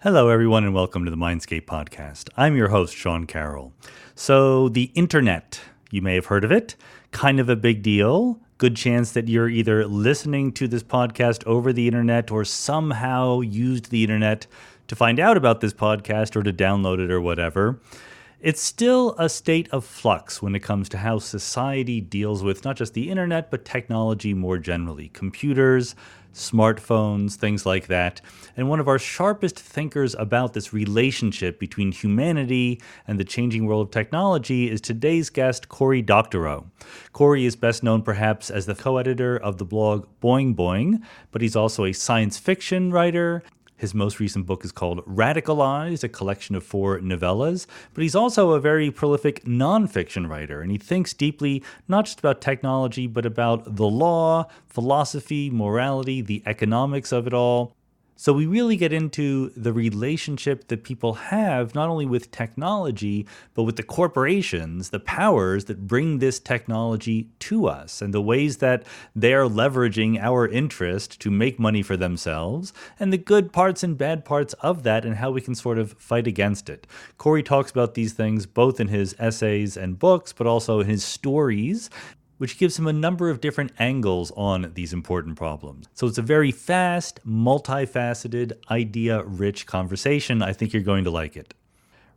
Hello, everyone, and welcome to the Mindscape podcast. I'm your host, Sean Carroll. So, the internet, you may have heard of it, kind of a big deal. Good chance that you're either listening to this podcast over the internet or somehow used the internet to find out about this podcast or to download it or whatever. It's still a state of flux when it comes to how society deals with not just the internet, but technology more generally. Computers, smartphones, things like that. And one of our sharpest thinkers about this relationship between humanity and the changing world of technology is today's guest, Cory Doctorow. Cory is best known perhaps as the co-editor of the blog Boing Boing, but he's also a science fiction writer. His most recent book is called Radicalized, a collection of 4 novellas, but he's also a very prolific nonfiction writer, and he thinks deeply not just about technology, but about the law, philosophy, morality, the economics of it all. So we really get into the relationship that people have, not only with technology, but with the corporations, the powers that bring this technology to us, and the ways that they're leveraging our interest to make money for themselves, and the good parts and bad parts of that, and how we can sort of fight against it. Cory talks about these things both in his essays and books, but also in his stories, which gives him a number of different angles on these important problems. So it's a very fast, multifaceted, idea-rich conversation. I think you're going to like it.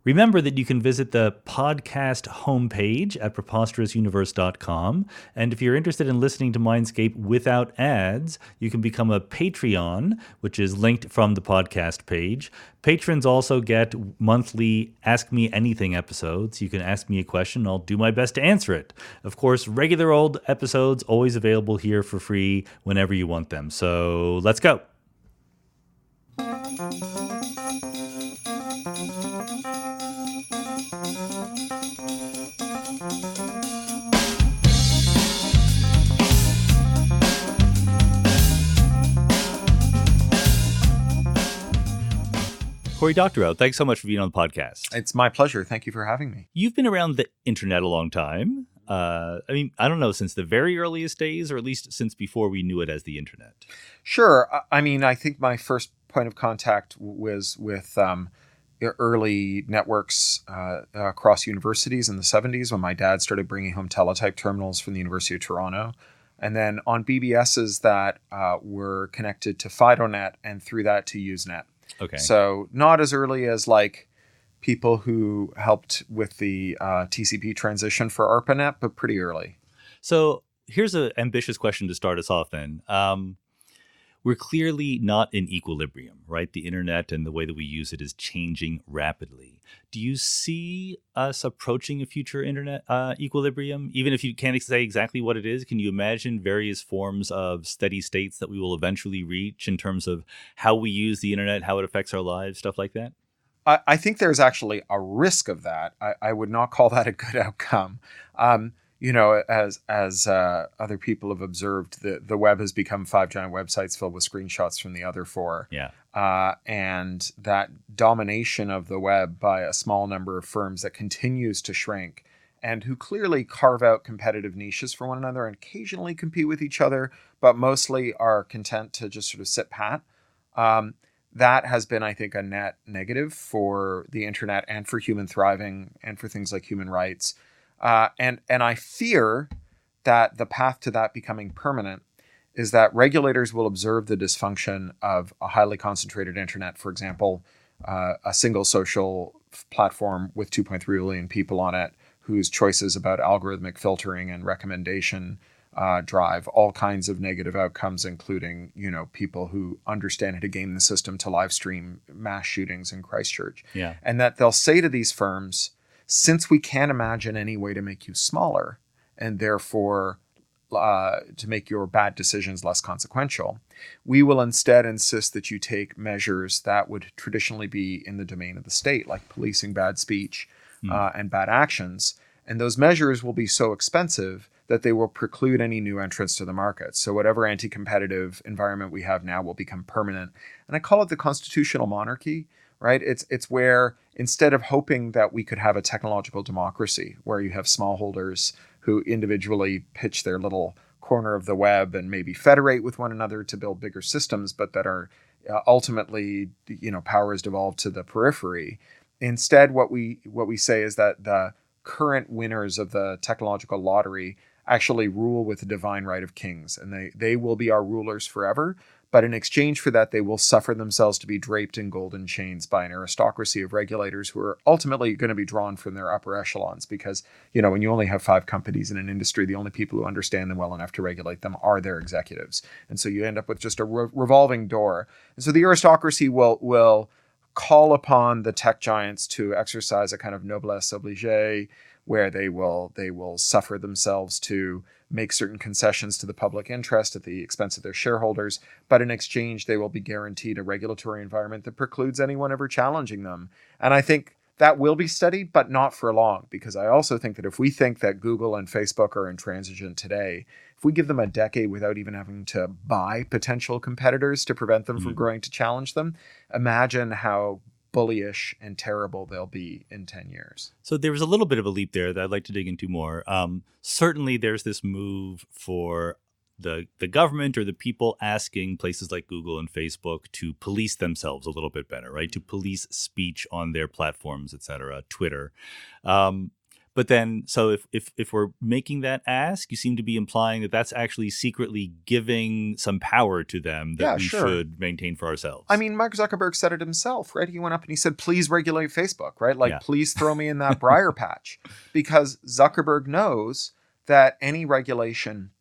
Remember that you can visit the podcast homepage at preposterousuniverse.com. And if you're interested in listening to Mindscape without ads, you can become a Patreon, which is linked from the podcast page. Patrons also get monthly Ask Me Anything episodes. You can ask me a question, I'll do my best to answer it. Of course, regular old episodes always available here for free whenever you want them. So let's go. Cory Doctorow, thanks so much for being on the podcast. It's my pleasure. Thank you for having me. You've been around the internet a long time. I don't know, since the very earliest days, or at least since before we knew it as the internet. Sure. I think my first point of contact was with early networks across universities in the 70s when my dad started bringing home teletype terminals from the University of Toronto. And then on BBSs that were connected to FidoNet and through that to Usenet. Okay. So not as early as like people who helped with the TCP transition for ARPANET, but pretty early. So here's an ambitious question to start us off then. We're clearly not in equilibrium, right? The internet and the way that we use it is changing rapidly. Do you see us approaching a future internet equilibrium? Even if you can't say exactly what it is, can you imagine various forms of steady states that we will eventually reach in terms of how we use the internet, how it affects our lives, stuff like that? I think there's actually a risk of that. I would not call that a good outcome. As other people have observed, the web has become 5 giant websites filled with screenshots from the other 4. Yeah. And that domination of the web by a small number of firms that continues to shrink and who clearly carve out competitive niches for one another and occasionally compete with each other, but mostly are content to just sort of sit pat. That has been, I think, a net negative for the internet and for human thriving and for things like human rights. And I fear that the path to that becoming permanent is that regulators will observe the dysfunction of a highly concentrated internet, for example, a single social platform with 2.3 billion people on it, whose choices about algorithmic filtering and recommendation drive all kinds of negative outcomes, including, people who understand how to game the system to live stream mass shootings in Christchurch. Yeah. And that they'll say to these firms, since we can't imagine any way to make you smaller and therefore to make your bad decisions less consequential, we will instead insist that you take measures that would traditionally be in the domain of the state, like policing bad speech and bad actions. And those measures will be so expensive that they will preclude any new entrants to the market. So whatever anti-competitive environment we have now will become permanent. And I call it the Constitutional Monarchy, right? It's where instead of hoping that we could have a technological democracy where you have smallholders who individually pitch their little corner of the web and maybe federate with one another to build bigger systems, but that are ultimately, power is devolved to the periphery. Instead, what we say is that the current winners of the technological lottery actually rule with the divine right of kings, and they will be our rulers forever. But in exchange for that, they will suffer themselves to be draped in golden chains by an aristocracy of regulators who are ultimately going to be drawn from their upper echelons. Because, when you only have 5 companies in an industry, the only people who understand them well enough to regulate them are their executives. And so you end up with just a revolving door. And so the aristocracy will call upon the tech giants to exercise a kind of noblesse obligée, where they will suffer themselves to make certain concessions to the public interest at the expense of their shareholders, but in exchange they will be guaranteed a regulatory environment that precludes anyone ever challenging them. And I think that will be studied, but not for long, because I also think that if we think that Google and Facebook are intransigent today, if we give them a decade without even having to buy potential competitors to prevent them from growing to challenge them, imagine how bullyish and terrible they'll be in 10 years. So there was a little bit of a leap there that I'd like to dig into more. Certainly there's this move for the government or the people asking places like Google and Facebook to police themselves a little bit better, right? To police speech on their platforms, et cetera, Twitter. But then, so if we're making that ask, you seem to be implying that that's actually secretly giving some power to them that we should maintain for ourselves. I mean, Mark Zuckerberg said it himself, right? He went up and he said, please regulate Facebook, right? Please throw me in that briar patch. Because Zuckerberg knows that any regulation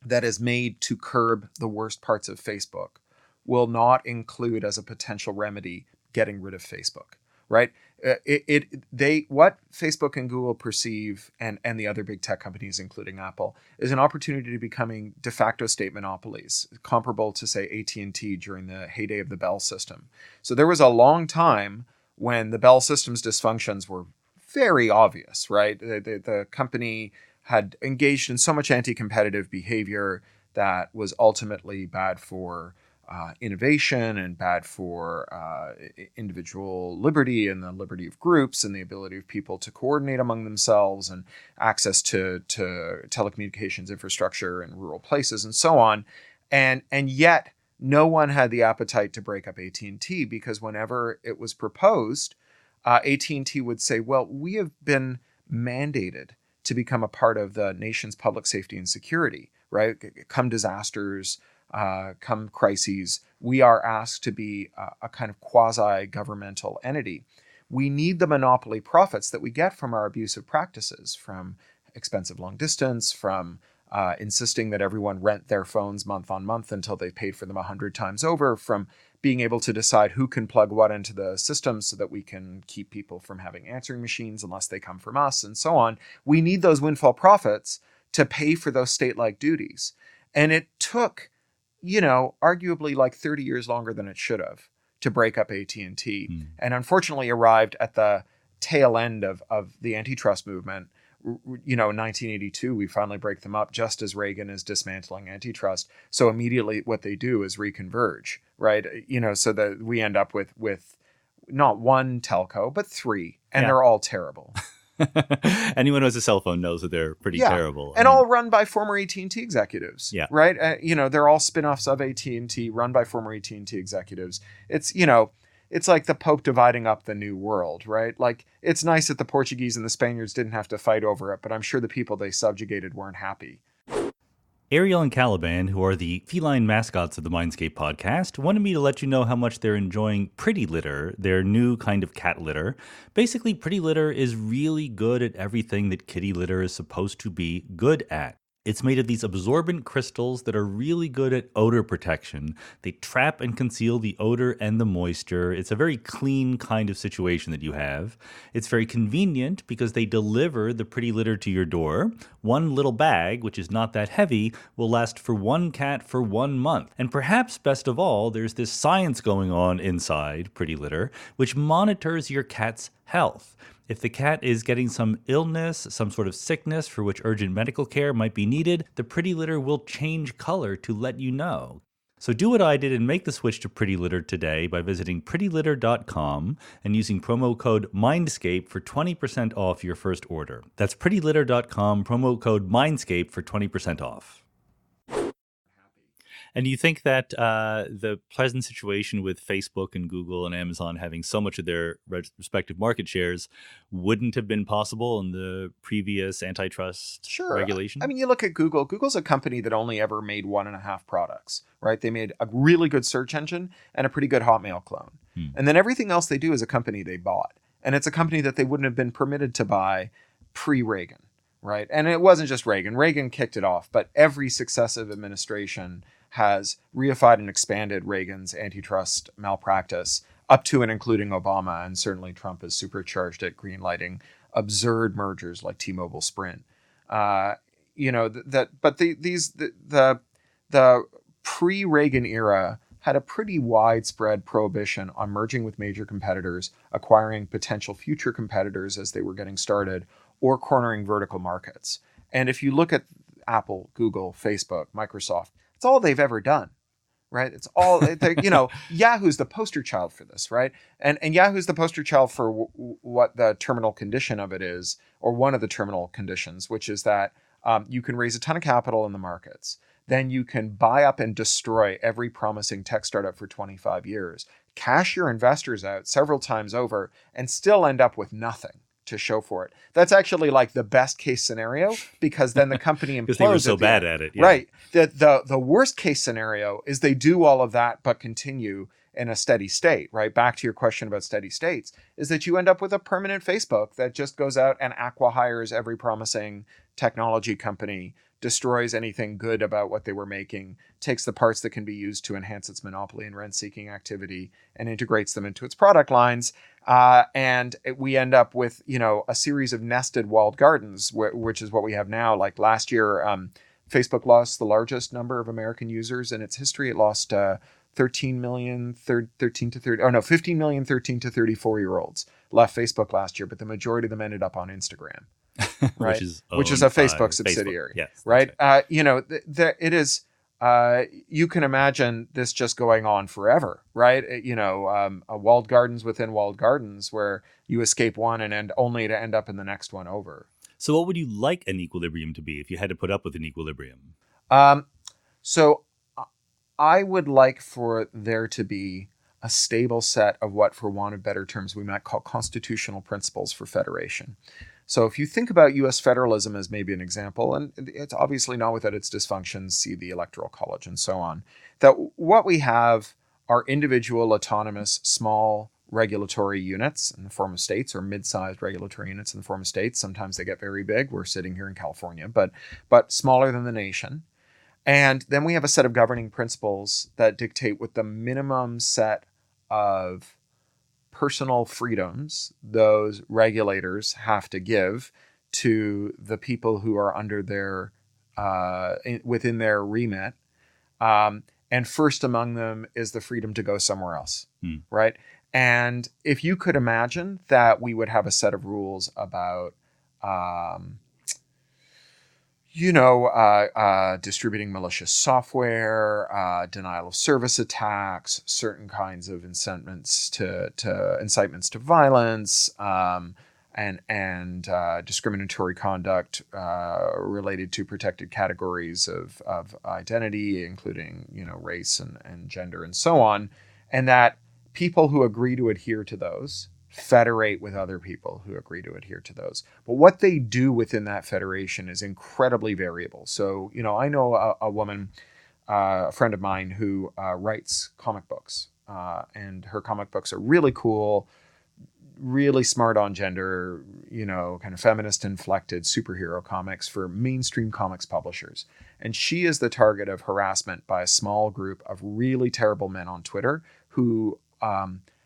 that is made to curb the worst parts of Facebook will not include as a potential remedy getting rid of Facebook, right? What Facebook and Google perceive, and the other big tech companies, including Apple, is an opportunity to becoming de facto state monopolies, comparable to, say, AT&T during the heyday of the Bell system. So there was a long time when the Bell system's dysfunctions were very obvious, right? The company had engaged in so much anti-competitive behavior that was ultimately bad for innovation and bad for individual liberty and the liberty of groups and the ability of people to coordinate among themselves and access to telecommunications infrastructure in rural places and so on. And yet no one had the appetite to break up AT&T, because whenever it was proposed, AT&T would say, well, we have been mandated to become a part of the nation's public safety and security, right? Come disasters, come crises, we are asked to be a kind of quasi-governmental entity. We need the monopoly profits that we get from our abusive practices, from expensive long distance, from insisting that everyone rent their phones month on month until they've paid for them 100 times over, from being able to decide who can plug what into the system so that we can keep people from having answering machines unless they come from us, and so on. We need those windfall profits to pay for those state-like duties. And it took, arguably like 30 years longer than it should have to break up AT&T. And unfortunately arrived at the tail end of the antitrust movement. In 1982, we finally break them up just as Reagan is dismantling antitrust. So immediately what they do is reconverge, right? So that we end up with not one telco, but 3, and they're all terrible. Anyone who has a cell phone knows that they're pretty terrible. And all run by former AT&T executives, right? They're all spin-offs of AT&T, run by former AT&T executives. It's like the Pope dividing up the new world, right? Like, it's nice that the Portuguese and the Spaniards didn't have to fight over it, but I'm sure the people they subjugated weren't happy. Ariel and Caliban, who are the feline mascots of the Mindscape podcast, wanted me to let you know how much they're enjoying Pretty Litter, their new kind of cat litter. Basically, Pretty Litter is really good at everything that kitty litter is supposed to be good at. It's made of these absorbent crystals that are really good at odor protection. They trap and conceal the odor and the moisture. It's a very clean kind of situation that you have. It's very convenient because they deliver the Pretty Litter to your door. One little bag, which is not that heavy, will last for one cat for 1 month. And perhaps best of all, there's this science going on inside Pretty Litter, which monitors your cat's health. If the cat is getting some illness, some sort of sickness for which urgent medical care might be needed, the Pretty Litter will change color to let you know. So do what I did and make the switch to Pretty Litter today by visiting prettylitter.com and using promo code Mindscape for 20% off your first order. That's prettylitter.com, promo code Mindscape for 20% off. And you think that the present situation with Facebook and Google and Amazon having so much of their respective market shares wouldn't have been possible in the previous antitrust Sure. regulation? I mean, you look at Google. Google's a company that only ever made 1.5 products, right? They made a really good search engine and a pretty good Hotmail clone. And then everything else they do is a company they bought. And it's a company that they wouldn't have been permitted to buy pre-Reagan, right? And it wasn't just Reagan. Reagan kicked it off, but every successive administration has reified and expanded Reagan's antitrust malpractice up to and including Obama, and certainly Trump has supercharged it, greenlighting absurd mergers like T-Mobile Sprint. The pre-Reagan era had a pretty widespread prohibition on merging with major competitors, acquiring potential future competitors as they were getting started, or cornering vertical markets. And if you look at Apple, Google, Facebook, Microsoft, it's all they've ever done, right? It's all, Yahoo's the poster child for this, right? And Yahoo's the poster child for what the terminal condition of it is, or one of the terminal conditions, which is that you can raise a ton of capital in the markets. Then you can buy up and destroy every promising tech startup for 25 years, cash your investors out several times over, and still end up with nothing to show for it. That's actually like the best case scenario, because then the company implodes. Because they were so bad at it. Yeah. Right. The worst case scenario is they do all of that but continue in a steady state, right? Back to your question about steady states, is that you end up with a permanent Facebook that just goes out and acqui-hires every promising technology company, destroys anything good about what they were making, takes the parts that can be used to enhance its monopoly and rent-seeking activity, and integrates them into its product lines. We end up with, a series of nested walled gardens, which is what we have now. Like last year, Facebook lost the largest number of American users in its history. It lost 15 million 13 to 34-year-olds left Facebook last year, but the majority of them ended up on Instagram. Right, which is a Facebook subsidiary, yes, right? Right. It is. You can imagine this just going on forever, right? Walled gardens within walled gardens, where you escape one and end only to end up in the next one over. So, what would you like an equilibrium to be if you had to put up with an equilibrium? So, I would like for there to be a stable set of what, for want of better terms, we might call constitutional principles for federation. So if you think about U.S. federalism as maybe an example, and it's obviously not without its dysfunctions, see the Electoral College and so on, that what we have are individual, autonomous, small regulatory units in the form of states, or mid-sized regulatory units in the form of states. Sometimes they get very big. We're sitting here in California, but smaller than the nation. And then we have a set of governing principles that dictate what the minimum set of personal freedoms those regulators have to give to the people who are under their within their remit. And first among them is the freedom to go somewhere else, right? And if you could imagine that we would have a set of rules about distributing malicious software, denial of service attacks, certain kinds of incitements to violence, and discriminatory conduct related to protected categories of identity, including race and gender and so on, and that people who agree to adhere to those federate with other people who agree to adhere to those. But what they do within that federation is incredibly variable. So, I know a woman, a friend of mine, who writes comic books, and her comic books are really cool, really smart on gender, kind of feminist inflected superhero comics for mainstream comics publishers. And she is the target of harassment by a small group of really terrible men on Twitter who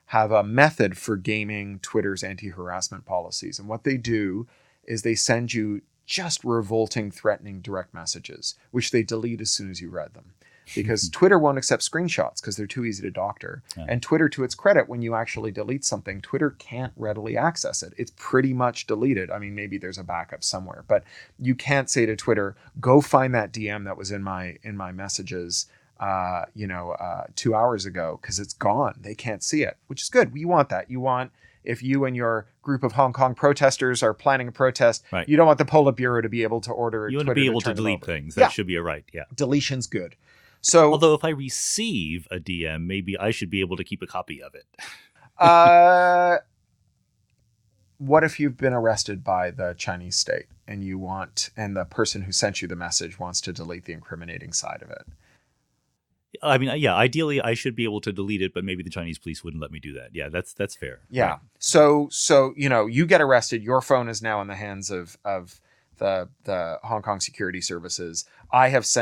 have a method for gaming Twitter's anti-harassment policies. And what they do is they send you just revolting, threatening direct messages, which they delete as soon as you read them. Because Twitter won't accept screenshots because they're too easy to doctor. Yeah. And Twitter, to its credit, when you actually delete something, Twitter can't readily access it. It's pretty much deleted. I mean, maybe there's a backup somewhere, but you can't say to Twitter, go find that DM that was in my messages 2 hours ago, because it's gone. They can't see it, which is good. You want that. You want, if you and your group of Hong Kong protesters are planning a protest, right, you don't want the Politburo to be able to order. You want to be able to delete things. That should be a right. Yeah. Deletion's good. So, Although if I receive a DM, maybe I should be able to keep a copy of it. what if you've been arrested by the Chinese state and the person who sent you the message wants to delete the incriminating side of it? I mean, yeah, ideally I should be able to delete it, but maybe the Chinese police wouldn't let me do that. Yeah, that's fair. Yeah. Right. So you get arrested. Your phone is now in the hands of the Hong Kong security services.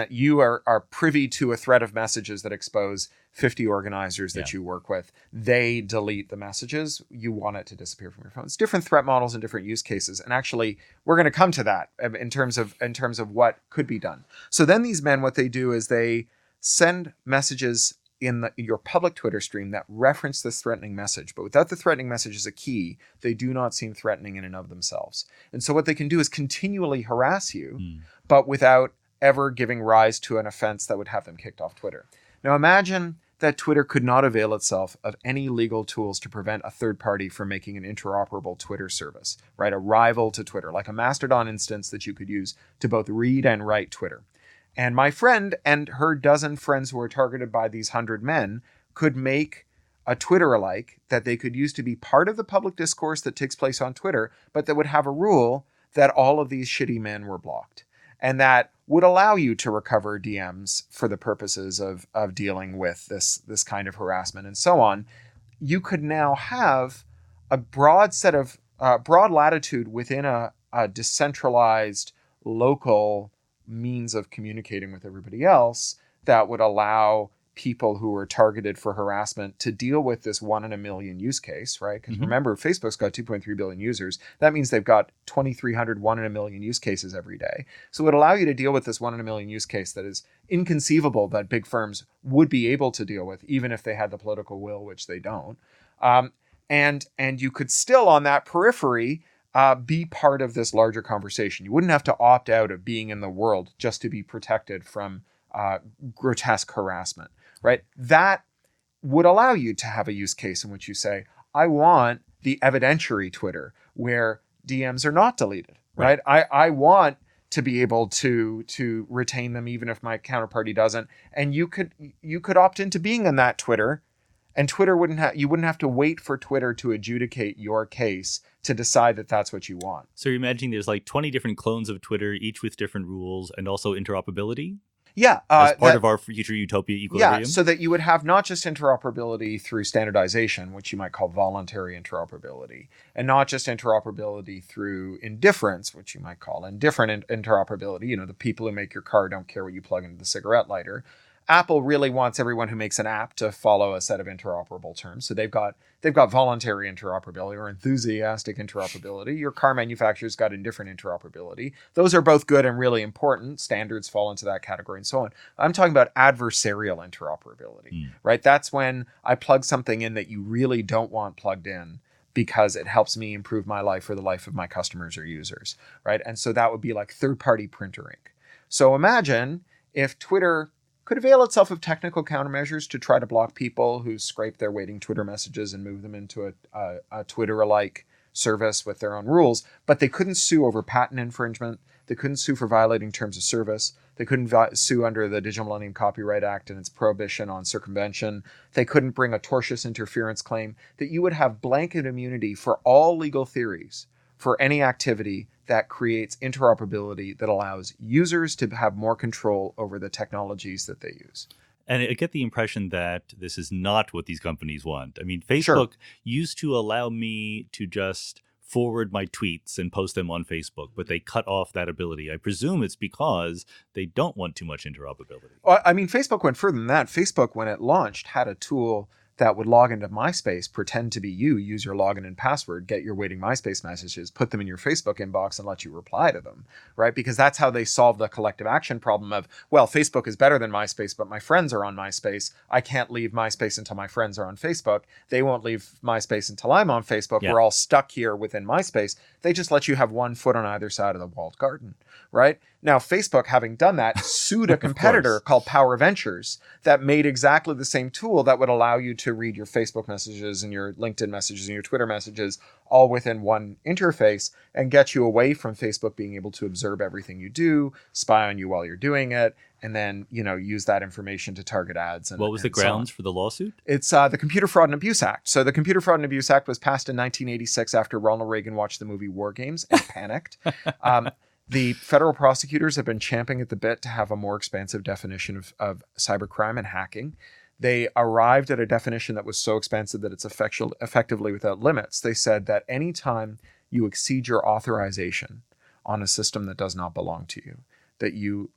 You are privy to a thread of messages that expose 50 organizers that you work with. They delete the messages. You want it to disappear from your phone. It's different threat models and different use cases. And actually, we're going to come to that in terms of what could be done. So then these men, what they do is they send messages in your public Twitter stream that reference this threatening message. But without the threatening message as a key, they do not seem threatening in and of themselves. And so what they can do is continually harass you, but without ever giving rise to an offense that would have them kicked off Twitter. Now imagine that Twitter could not avail itself of any legal tools to prevent a third party from making an interoperable Twitter service, right? A rival to Twitter, like a Mastodon instance that you could use to both read and write Twitter. And my friend and her dozen friends who are targeted by these 100 men could make a Twitter-alike that they could use to be part of the public discourse that takes place on Twitter, but that would have a rule that all of these shitty men were blocked. And that would allow you to recover DMs for the purposes of dealing with this kind of harassment and so on. You could now have a broad latitude within a decentralized local means of communicating with everybody else that would allow people who are targeted for harassment to deal with this 1 in a million use case, right? Because remember, Facebook's got 2.3 billion users. That means they've got 2,300 1 in a million use cases every day. So it would allow you to deal with this 1 in a million use case that is inconceivable that big firms would be able to deal with, even if they had the political will, which they don't. And you could still, on that periphery, be part of this larger conversation. You wouldn't have to opt out of being in the world just to be protected from grotesque harassment, right? That would allow you to have a use case in which you say, I want the evidentiary Twitter where DMs are not deleted, right? I want to be able to retain them even if my counterparty doesn't. And you could opt into being in that Twitter. And you wouldn't have to wait for Twitter to adjudicate your case to decide that that's what you want. So you're imagining there's like 20 different clones of Twitter, each with different rules and also interoperability? Yeah. As part of our future utopia equilibrium? Yeah, so that you would have not just interoperability through standardization, which you might call voluntary interoperability, and not just interoperability through indifference, which you might call indifferent interoperability. You know, the people who make your car don't care what you plug into the cigarette lighter. Apple really wants everyone who makes an app to follow a set of interoperable terms. So they've got voluntary interoperability or enthusiastic interoperability. Your car manufacturer's got indifferent interoperability. Those are both good and really important. Standards fall into that category and so on. I'm talking about adversarial interoperability, right? That's when I plug something in that you really don't want plugged in because it helps me improve my life or the life of my customers or users, right? And so that would be like third-party printer ink. So imagine if Twitter could avail itself of technical countermeasures to try to block people who scrape their waiting Twitter messages and move them into a Twitter-alike service with their own rules, but they couldn't sue over patent infringement. They couldn't sue for violating terms of service. They couldn't sue under the Digital Millennium Copyright Act and its prohibition on circumvention. They couldn't bring a tortious interference claim. That you would have blanket immunity for all legal theories for any activity that creates interoperability that allows users to have more control over the technologies that they use. And I get the impression that this is not what these companies want. I mean, Facebook used to allow me to just forward my tweets and post them on Facebook, but they cut off that ability. I presume it's because they don't want too much interoperability. Well, I mean, Facebook went further than that. Facebook, when it launched, had a tool that would log into MySpace, pretend to be you, use your login and password, get your waiting MySpace messages, put them in your Facebook inbox and let you reply to them, right? Because that's how they solved the collective action problem of, well, Facebook is better than MySpace, but my friends are on MySpace. I can't leave MySpace until my friends are on Facebook. They won't leave MySpace until I'm on Facebook. Yeah. We're all stuck here within MySpace. They just let you have one foot on either side of the walled garden, right? Now, Facebook, having done that, sued a competitor called Power Ventures that made exactly the same tool that would allow you to read your Facebook messages and your LinkedIn messages and your Twitter messages all within one interface and get you away from Facebook being able to observe everything you do, spy on you while you're doing it, and then, use that information to target ads. And what was the grounds for the lawsuit? It's the Computer Fraud and Abuse Act. So the Computer Fraud and Abuse Act was passed in 1986 after Ronald Reagan watched the movie War Games and panicked. The federal prosecutors have been champing at the bit to have a more expansive definition of cybercrime and hacking. They arrived at a definition that was so expansive that it's effectively without limits. They said that anytime you exceed your authorization on a system that does not belong to you, that you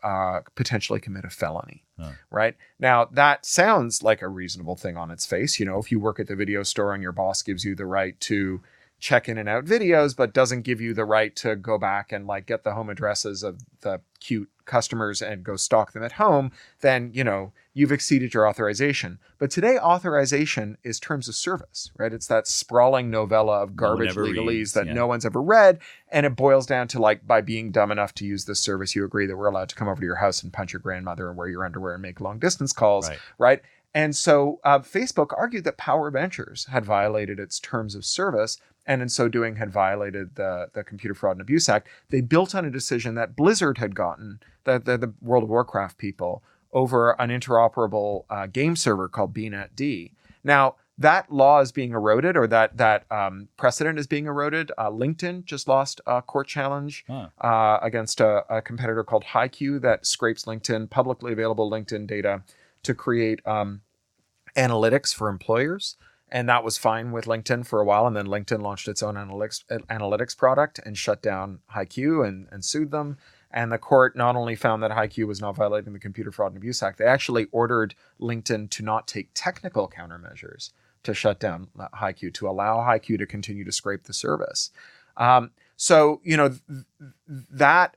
potentially commit a felony, right? Now, that sounds like a reasonable thing on its face. If you work at the video store and your boss gives you the right to check in and out videos, but doesn't give you the right to go back and get the home addresses of the cute customers and go stalk them at home, then, you've exceeded your authorization. But today, authorization is terms of service, right? It's that sprawling novella of garbage legalese that no one's ever read. And it boils down to by being dumb enough to use this service, you agree that we're allowed to come over to your house and punch your grandmother and wear your underwear and make long distance calls, right? And so Facebook argued that Power Ventures had violated its terms of service, and in so doing had violated the Computer Fraud and Abuse Act. They built on a decision that Blizzard had gotten, the World of Warcraft people, over an interoperable game server called BNetD. Now, that law is being eroded, or that precedent is being eroded. LinkedIn just lost a court challenge against a competitor called HiQ that scrapes publicly available LinkedIn data to create analytics for employers. And that was fine with LinkedIn for a while. And then LinkedIn launched its own analytics product and shut down HiQ and sued them. And the court not only found that HiQ was not violating the Computer Fraud and Abuse Act, they actually ordered LinkedIn to not take technical countermeasures to shut down HiQ, to allow HiQ to continue to scrape the service. So, that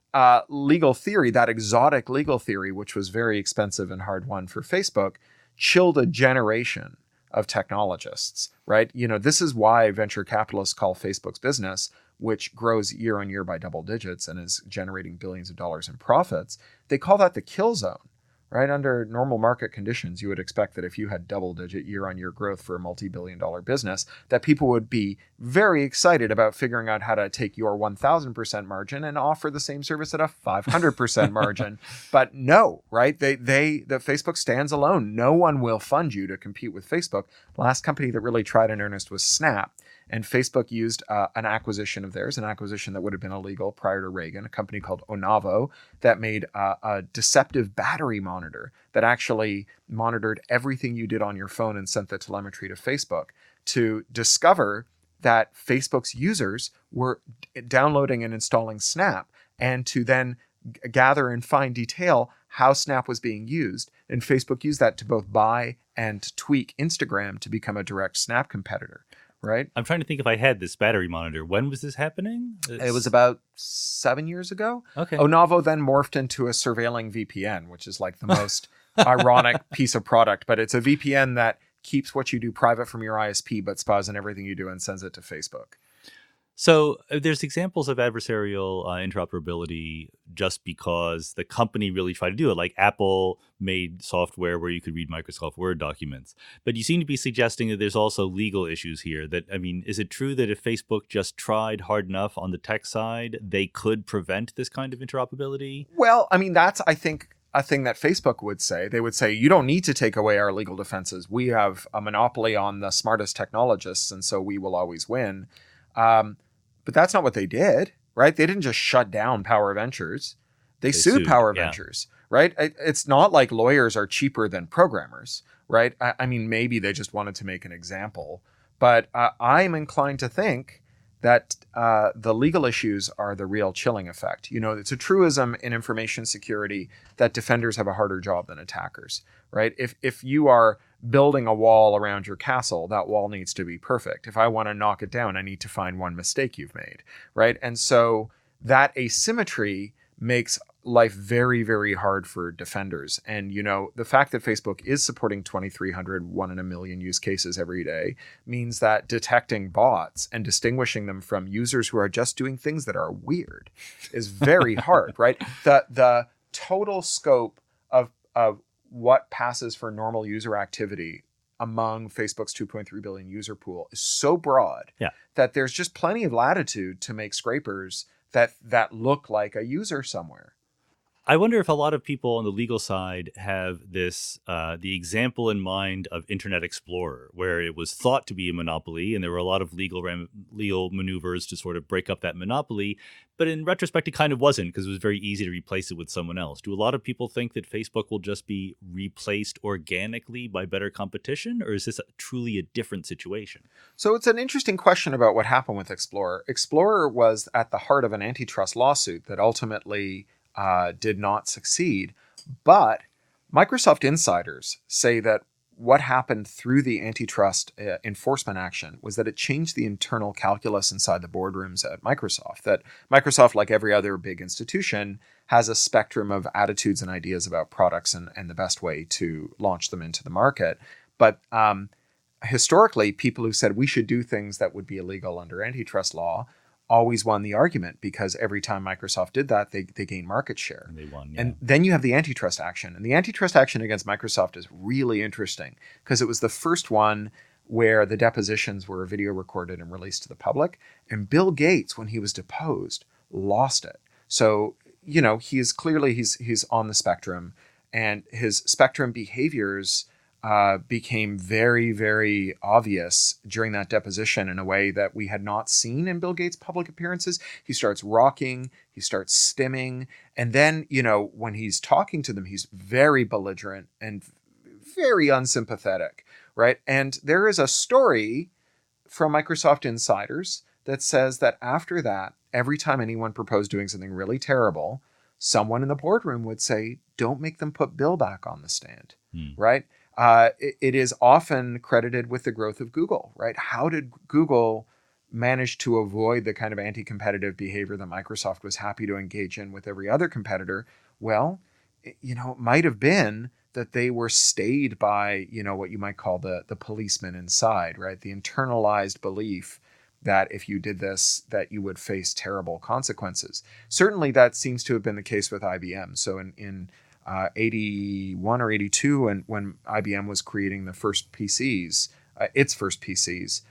legal theory, that exotic legal theory, which was very expensive and hard won for Facebook, chilled a generation of technologists, right? This is why venture capitalists call Facebook's business, which grows year on year by double digits and is generating billions of dollars in profits. They call that the kill zone, right? Under normal market conditions, you would expect that if you had double-digit year-on-year growth for a multi-billion-dollar business, that people would be very excited about figuring out how to take your 1,000% margin and offer the same service at a 500% margin. But no, right? The Facebook stands alone. No one will fund you to compete with Facebook. The last company that really tried in earnest was Snap. And Facebook used an acquisition of theirs, an acquisition that would have been illegal prior to Reagan, a company called Onavo that made a deceptive battery monitor that actually monitored everything you did on your phone and sent the telemetry to Facebook to discover that Facebook's users were downloading and installing Snap, and to then gather in fine detail how Snap was being used. And Facebook used that to both buy and tweak Instagram to become a direct Snap competitor. Right. I'm trying to think if I had this battery monitor. When was this happening? It was about 7 years ago. Okay. Onavo then morphed into a surveilling VPN, which is like the most ironic piece of product. But it's a VPN that keeps what you do private from your ISP, but spies on everything you do and sends it to Facebook. So there's examples of adversarial interoperability just because the company really tried to do it. Like Apple made software where you could read Microsoft Word documents. But you seem to be suggesting that there's also legal issues here. Is it true that if Facebook just tried hard enough on the tech side, they could prevent this kind of interoperability? Well, that's, I think, a thing that Facebook would say. They would say, you don't need to take away our legal defenses. We have a monopoly on the smartest technologists, and so we will always win. But that's not what they did, right? They didn't just shut down Power Ventures. They sued Power Ventures, right? It's not like lawyers are cheaper than programmers, right? Maybe they just wanted to make an example. But I'm inclined to think that the legal issues are the real chilling effect. It's a truism in information security that defenders have a harder job than attackers, right? If you are building a wall around your castle, that wall needs to be perfect. If I want to knock it down, I need to find one mistake you've made, right? And so that asymmetry makes life very, very hard for defenders. And, the fact that Facebook is supporting 2,300 one in a million use cases every day means that detecting bots and distinguishing them from users who are just doing things that are weird is very hard, right? The total scope of what passes for normal user activity among Facebook's 2.3 billion user pool is so broad that there's just plenty of latitude to make scrapers that look like a user somewhere. I wonder if a lot of people on the legal side have this, the example in mind of Internet Explorer, where it was thought to be a monopoly, and there were a lot of legal maneuvers to sort of break up that monopoly. But in retrospect, it kind of wasn't, because it was very easy to replace it with someone else. Do a lot of people think that Facebook will just be replaced organically by better competition, or is this truly a different situation? So it's an interesting question about what happened with Explorer. Explorer was at the heart of an antitrust lawsuit that ultimately did not succeed. But Microsoft insiders say that what happened through the antitrust enforcement action was that it changed the internal calculus inside the boardrooms at Microsoft. That Microsoft, like every other big institution, has a spectrum of attitudes and ideas about products and the best way to launch them into the market. But historically, people who said we should do things that would be illegal under antitrust law always won the argument, because every time Microsoft did that, they gained market share. And they won, yeah. And then you have the antitrust action. And the antitrust action against Microsoft is really interesting because it was the first one where the depositions were video recorded and released to the public. And Bill Gates, when he was deposed, lost it. So, he's on the spectrum, and his spectrum behaviors became very, very obvious during that deposition in a way that we had not seen in Bill Gates' public appearances. He starts rocking, he starts stimming, and then, when he's talking to them, he's very belligerent and very unsympathetic, right? And there is a story from Microsoft insiders that says that after that, every time anyone proposed doing something really terrible, someone in the boardroom would say, don't make them put Bill back on the stand, right? It is often credited with the growth of Google, right? How did Google manage to avoid the kind of anti-competitive behavior that Microsoft was happy to engage in with every other competitor? Well, it might have been that they were stayed by, what you might call the policeman inside, right? The internalized belief that if you did this, that you would face terrible consequences. Certainly that seems to have been the case with IBM. So in 81 or 82, and when IBM was creating the first PCs, its first PCs,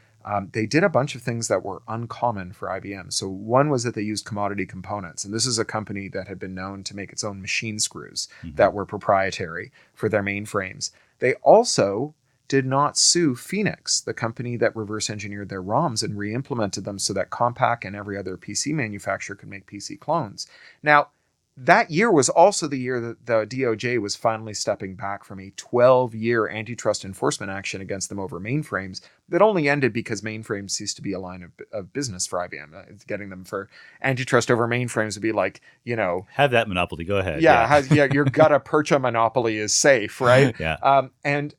they did a bunch of things that were uncommon for IBM. So one was that they used commodity components. And this is a company that had been known to make its own machine screws that were proprietary for their mainframes. They also did not sue Phoenix, the company that reverse engineered their ROMs and re-implemented them so that Compaq and every other PC manufacturer could make PC clones. Now, that year was also the year that the DOJ was finally stepping back from a 12-year antitrust enforcement action against them over mainframes that only ended because mainframes ceased to be a line of business for IBM. Getting them for antitrust over mainframes would be like, have that monopoly. Go ahead. Yeah, your gutta percha monopoly is safe, right? Yeah. And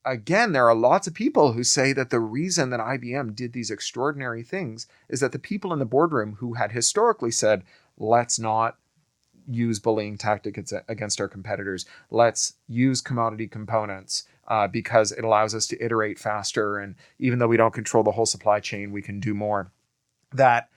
again, there are lots of people who say that the reason that IBM did these extraordinary things is that the people in the boardroom who had historically said, let's not use bullying tactics against our competitors. Let's use commodity components because it allows us to iterate faster. And even though we don't control the whole supply chain, we can do more. That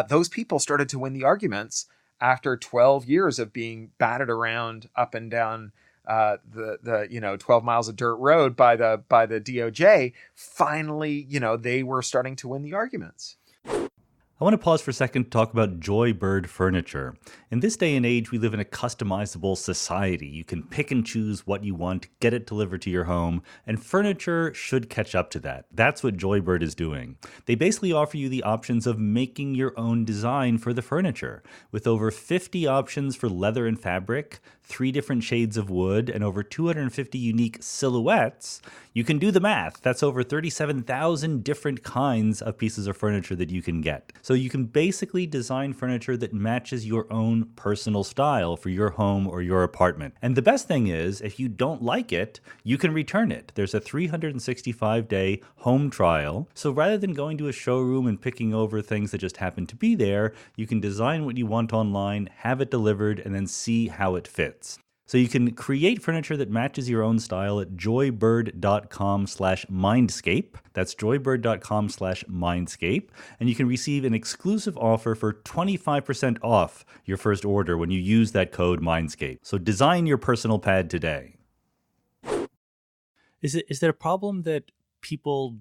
those people started to win the arguments after 12 years of being batted around up and down the 12 miles of dirt road by the DOJ. Finally, they were starting to win the arguments. I want to pause for a second to talk about Joybird furniture. In this day and age, we live in a customizable society. You can pick and choose what you want, get it delivered to your home, and furniture should catch up to that. That's what Joybird is doing. They basically offer you the options of making your own design for the furniture. With over 50 options for leather and fabric, 3 different shades of wood, and over 250 unique silhouettes, you can do the math. That's over 37,000 different kinds of pieces of furniture that you can get. So you can basically design furniture that matches your own personal style for your home or your apartment. And the best thing is, if you don't like it, you can return it. There's a 365-day home trial. So rather than going to a showroom and picking over things that just happen to be there, you can design what you want online, have it delivered, and then see how it fits. So you can create furniture that matches your own style at joybird.com/mindscape. That's joybird.com/mindscape. And you can receive an exclusive offer for 25% off your first order when you use that code Mindscape. So design your personal pad today. Is there a problem that people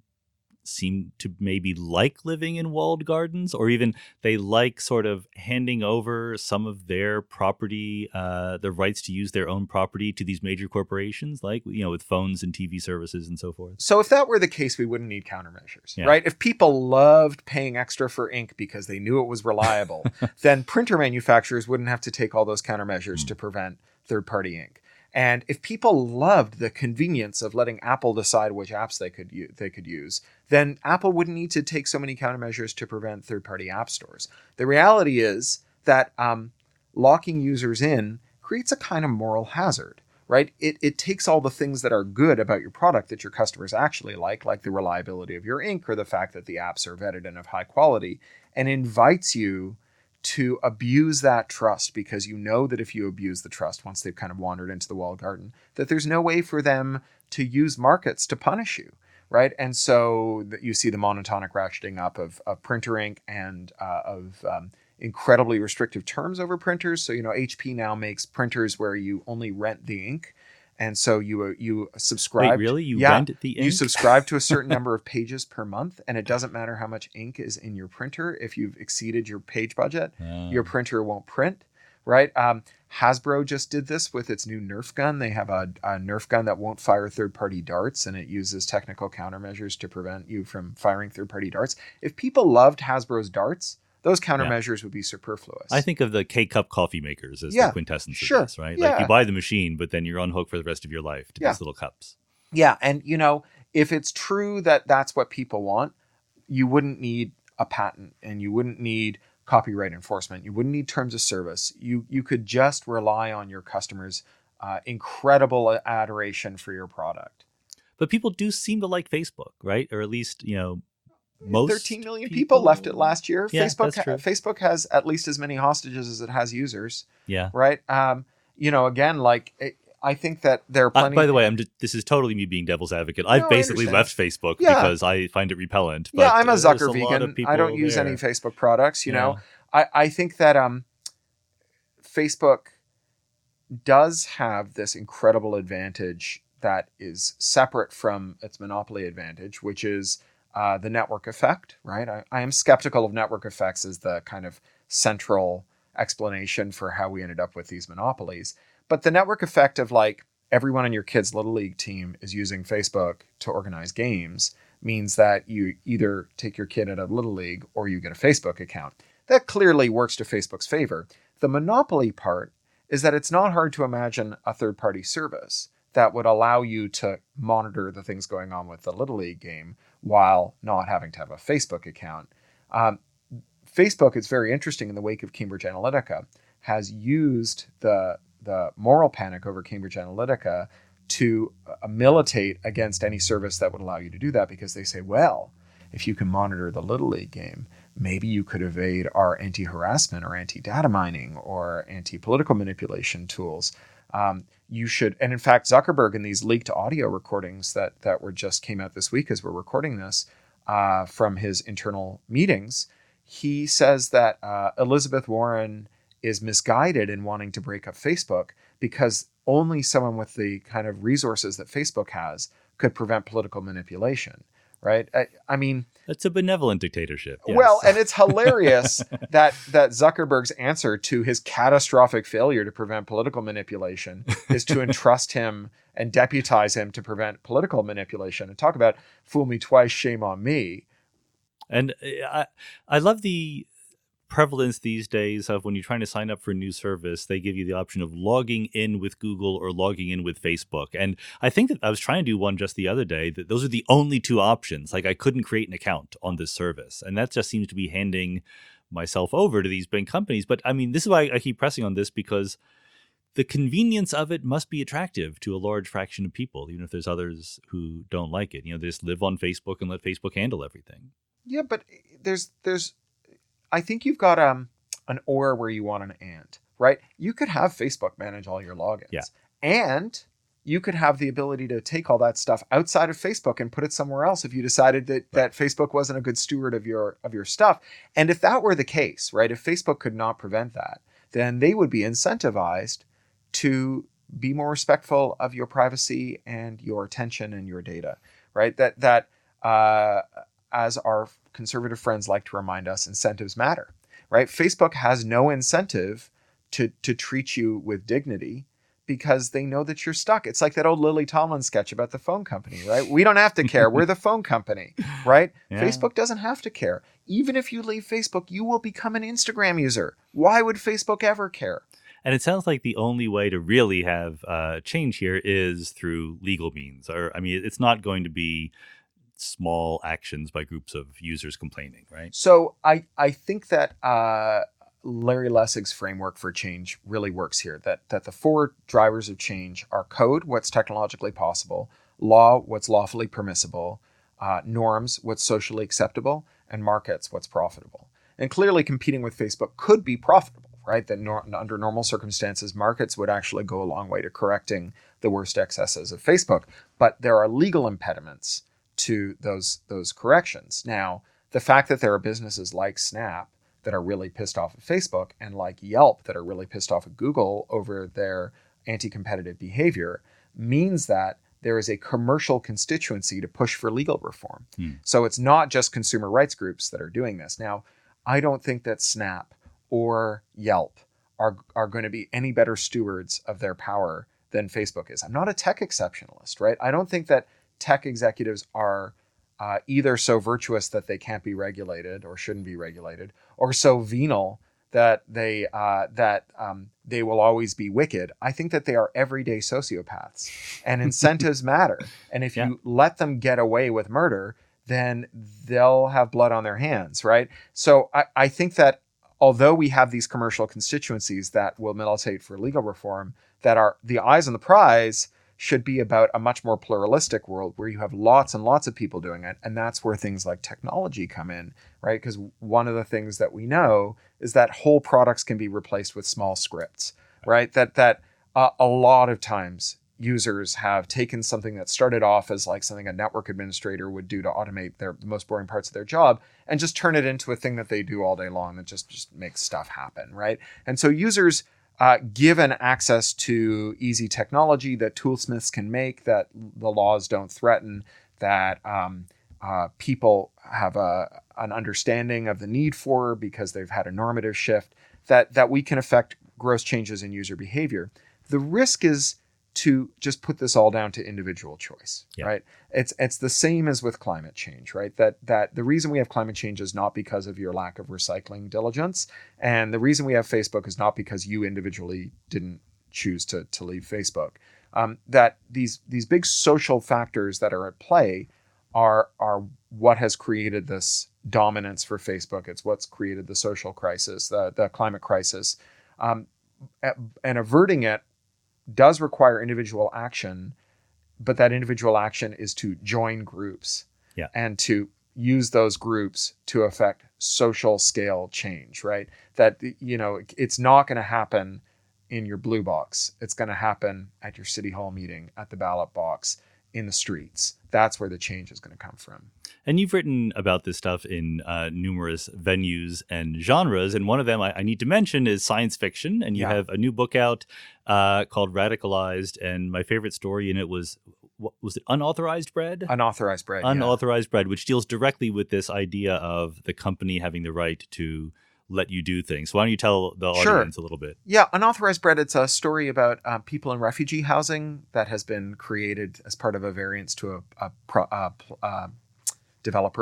seem to maybe like living in walled gardens, or even they like sort of handing over some of their property, the rights to use their own property to these major corporations, like, with phones and TV services and so forth. So if that were the case, we wouldn't need countermeasures, Yeah. right? If people loved paying extra for ink because they knew it was reliable, then printer manufacturers wouldn't have to take all those countermeasures to prevent third-party ink. And if people loved the convenience of letting Apple decide which apps they could use, then Apple wouldn't need to take so many countermeasures to prevent third-party app stores. The reality is that locking users in creates a kind of moral hazard, right? It takes all the things that are good about your product that your customers actually like the reliability of your ink or the fact that the apps are vetted and of high quality, and invites you to abuse that trust, because you know that if you abuse the trust once they've kind of wandered into the walled garden, that there's no way for them to use markets to punish you, right? And so you see the monotonic ratcheting up of printer ink and of incredibly restrictive terms over printers. So, HP now makes printers where you only rent the ink. And so you subscribe. Wait, really? You rent the ink? You subscribe to a certain number of pages per month, and it doesn't matter how much ink is in your printer. If you've exceeded your page budget, your printer won't print, right? Hasbro just did this with its new Nerf gun. They have a Nerf gun that won't fire third-party darts, and it uses technical countermeasures to prevent you from firing third-party darts. If people loved Hasbro's darts, those countermeasures would be superfluous. I think of the K-Cup coffee makers as the quintessence of this, right? Yeah. Like, you buy the machine, but then you're on hook for the rest of your life to these little cups. Yeah, and if it's true that that's what people want, you wouldn't need a patent, and you wouldn't need copyright enforcement. You wouldn't need terms of service. You could just rely on your customers' incredible adoration for your product. But people do seem to like Facebook, right? Or at least, most 13 million people left it last year. Yeah, that's true. Facebook has at least as many hostages as it has users. Yeah. Right. Again, I think that there are plenty. By the way, this is totally me being devil's advocate. I've basically left Facebook because I find it repellent. But I'm a Zucker vegan. I don't use any Facebook products. I think that Facebook does have this incredible advantage that is separate from its monopoly advantage, which is the network effect, right? I am skeptical of network effects as the kind of central explanation for how we ended up with these monopolies. But the network effect of everyone on your kid's Little League team is using Facebook to organize games means that you either take your kid out of Little League or you get a Facebook account. That clearly works to Facebook's favor. The monopoly part is that it's not hard to imagine a third-party service that would allow you to monitor the things going on with the Little League game while not having to have a Facebook account. Facebook, it's very interesting, in the wake of Cambridge Analytica, has used the moral panic over Cambridge Analytica to militate against any service that would allow you to do that, because they say, well, if you can monitor the Little League game, maybe you could evade our anti-harassment or anti-data mining or anti-political manipulation tools. You should, and in fact, Zuckerberg, in these leaked audio recordings that were just came out this week as we're recording this, from his internal meetings, he says that Elizabeth Warren is misguided in wanting to break up Facebook because only someone with the kind of resources that Facebook has could prevent political manipulation, right? I mean, it's a benevolent dictatorship. Yes. Well, and it's hilarious that Zuckerberg's answer to his catastrophic failure to prevent political manipulation is to entrust him and deputize him to prevent political manipulation. And talk about fool me twice, shame on me. And I love the prevalence these days of when you're trying to sign up for a new service, they give you the option of logging in with Google or logging in with Facebook. And I think that I was trying to do one just the other day, that those are the only two options. Like, I couldn't create an account on this service. And that just seems to be handing myself over to these big companies. But I mean, this is why I keep pressing on this, because the convenience of it must be attractive to a large fraction of people, even if there's others who don't like it. They just live on Facebook and let Facebook handle everything. Yeah, but there's I think you've got an or where you want an and, right? You could have Facebook manage all your logins. Yeah. And you could have the ability to take all that stuff outside of Facebook and put it somewhere else if you decided that Facebook wasn't a good steward of your stuff. And if that were the case, right, if Facebook could not prevent that, then they would be incentivized to be more respectful of your privacy and your attention and your data, right? as our conservative friends like to remind us, incentives matter, right? Facebook has no incentive to treat you with dignity because they know that you're stuck. It's like that old Lily Tomlin sketch about the phone company, right? We don't have to care. We're the phone company, right? Yeah. Facebook doesn't have to care. Even if you leave Facebook, you will become an Instagram user. Why would Facebook ever care? And it sounds like the only way to really have change here is through legal means. Or, I mean, it's not going to be small actions by groups of users complaining, right? So I think that Larry Lessig's framework for change really works here, that the four drivers of change are code, what's technologically possible, law, what's lawfully permissible, norms, what's socially acceptable, and markets, what's profitable. And clearly competing with Facebook could be profitable, right? That under normal circumstances, markets would actually go a long way to correcting the worst excesses of Facebook. But there are legal impediments to those corrections. Now, the fact that there are businesses like Snap that are really pissed off at Facebook and like Yelp that are really pissed off at Google over their anti-competitive behavior means that there is a commercial constituency to push for legal reform. So it's not just consumer rights groups that are doing this. Now, I don't think that Snap or Yelp are going to be any better stewards of their power than Facebook is. I'm not a tech exceptionalist, right? I don't think that tech executives are either so virtuous that they can't be regulated or shouldn't be regulated, or so venal that they will always be wicked. I think that they are everyday sociopaths, and incentives matter. And if you let them get away with murder, then they'll have blood on their hands, right? So I think that although we have these commercial constituencies that will militate for legal reform, that are the eyes on the prize should be about a much more pluralistic world where you have lots and lots of people doing it. And that's where things like technology come in, right? Because one of the things that we know is that whole products can be replaced with small scripts, right? That a lot of times users have taken something that started off as like something a network administrator would do to automate the most boring parts of their job and just turn it into a thing that they do all day long that just makes stuff happen, right? And so users, given access to easy technology that toolsmiths can make, that the laws don't threaten, that people have an understanding of the need for because they've had a normative shift, that we can affect gross changes in user behavior. The risk is to just put this all down to individual choice, right? It's the same as with climate change, right? That the reason we have climate change is not because of your lack of recycling diligence. And the reason we have Facebook is not because you individually didn't choose to leave Facebook. That these big social factors that are at play are what has created this dominance for Facebook. It's what's created the social crisis, the climate crisis. And averting it does require individual action, but that individual action is to join groups and to use those groups to affect social scale change, right? That, it's not going to happen in your blue box. It's going to happen at your city hall meeting, at the ballot box, in the streets. That's where the change is going to come from. And you've written about this stuff in numerous venues and genres. And one of them I need to mention is science fiction. And you have a new book out called Radicalized. And my favorite story in it was it Unauthorized Bread? Unauthorized Bread. Unauthorized Bread, which deals directly with this idea of the company having the right to let you do things. Why don't you tell the audience a little bit? Yeah, Unauthorized Bread, it's a story about people in refugee housing that has been created as part of a variance to a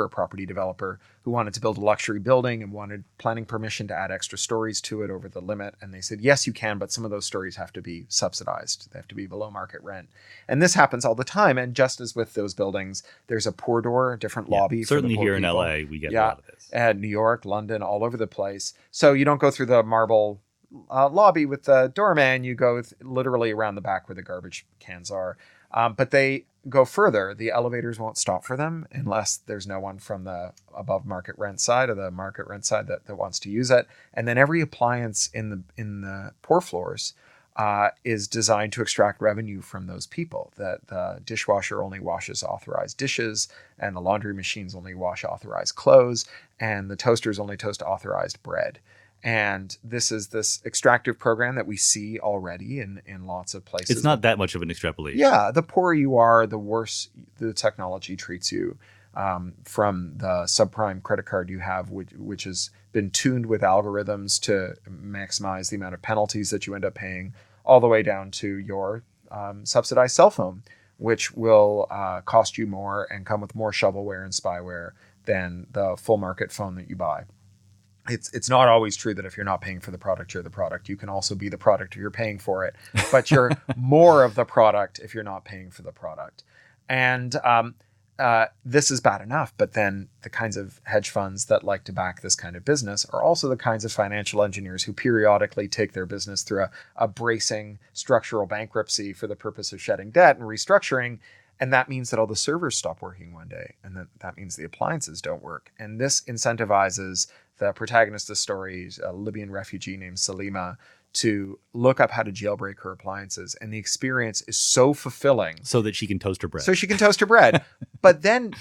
property developer who wanted to build a luxury building and wanted planning permission to add extra stories to it over the limit. And they said, yes, you can, but some of those stories have to be subsidized. They have to be below market rent. And this happens all the time. And just as with those buildings, there's a pour door, a different lobby. Certainly for the here in people. LA, we get a lot of this. And New York, London, all over the place. So you don't go through the marble lobby with the doorman. You go literally around the back where the garbage cans are. But they go further. The elevators won't stop for them unless there's no one from the above market rent side or the market rent side that wants to use it. And then every appliance in the pour floors is designed to extract revenue from those people. That the dishwasher only washes authorized dishes, and the laundry machines only wash authorized clothes, and the toasters only toast authorized bread. And this is this extractive program that we see already in lots of places. It's not that much of an extrapolation. Yeah, the poorer you are, the worse the technology treats you. from the subprime credit card you have, which has been tuned with algorithms to maximize the amount of penalties that you end up paying, all the way down to your subsidized cell phone, which will cost you more and come with more shovelware and spyware than the full market phone that you buy. It's not always true that if you're not paying for the product, you're the product. You can also be the product if you're paying for it, but you're more of the product if you're not paying for the product. And this is bad enough, but then the kinds of hedge funds that like to back this kind of business are also the kinds of financial engineers who periodically take their business through a bracing structural bankruptcy for the purpose of shedding debt and restructuring. And that means that all the servers stop working one day, and that means the appliances don't work. And this incentivizes the protagonist of the story, a Libyan refugee named Salima, to look up how to jailbreak her appliances. And the experience is so fulfilling. So that she can toast her bread. So she can toast her bread. But then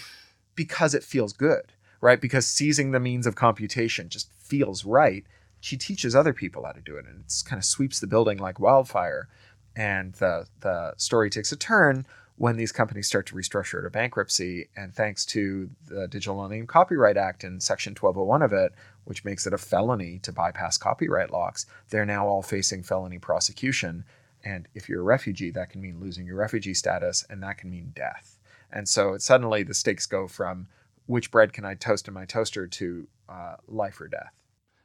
because it feels good, right? Because seizing the means of computation just feels right, she teaches other people how to do it. And it kind of sweeps the building like wildfire. And the story takes a turn when these companies start to restructure to bankruptcy. And thanks to the Digital Millennium Copyright Act and Section 1201 of it, which makes it a felony to bypass copyright locks, they're now all facing felony prosecution. And if you're a refugee, that can mean losing your refugee status, and that can mean death. And so suddenly the stakes go from which bread can I toast in my toaster to life or death.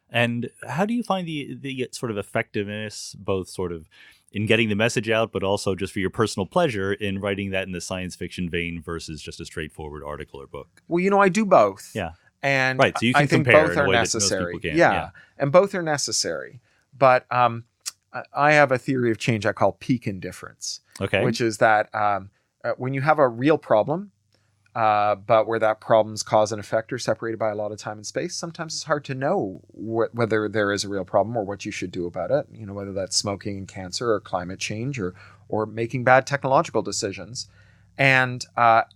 And how do you find the sort of effectiveness, both sort of in getting the message out, but also just for your personal pleasure in writing that in the science fiction vein versus just a straightforward article or book? Well, I do both. Yeah. And right, so you can I think compare both are in a way necessary. That most people yeah, and both are necessary. But I have a theory of change I call peak indifference. Okay. Which is that when you have a real problem, but where that problem's cause and effect are separated by a lot of time and space, sometimes it's hard to know whether there is a real problem or what you should do about it. Whether that's smoking and cancer or climate change or making bad technological decisions. And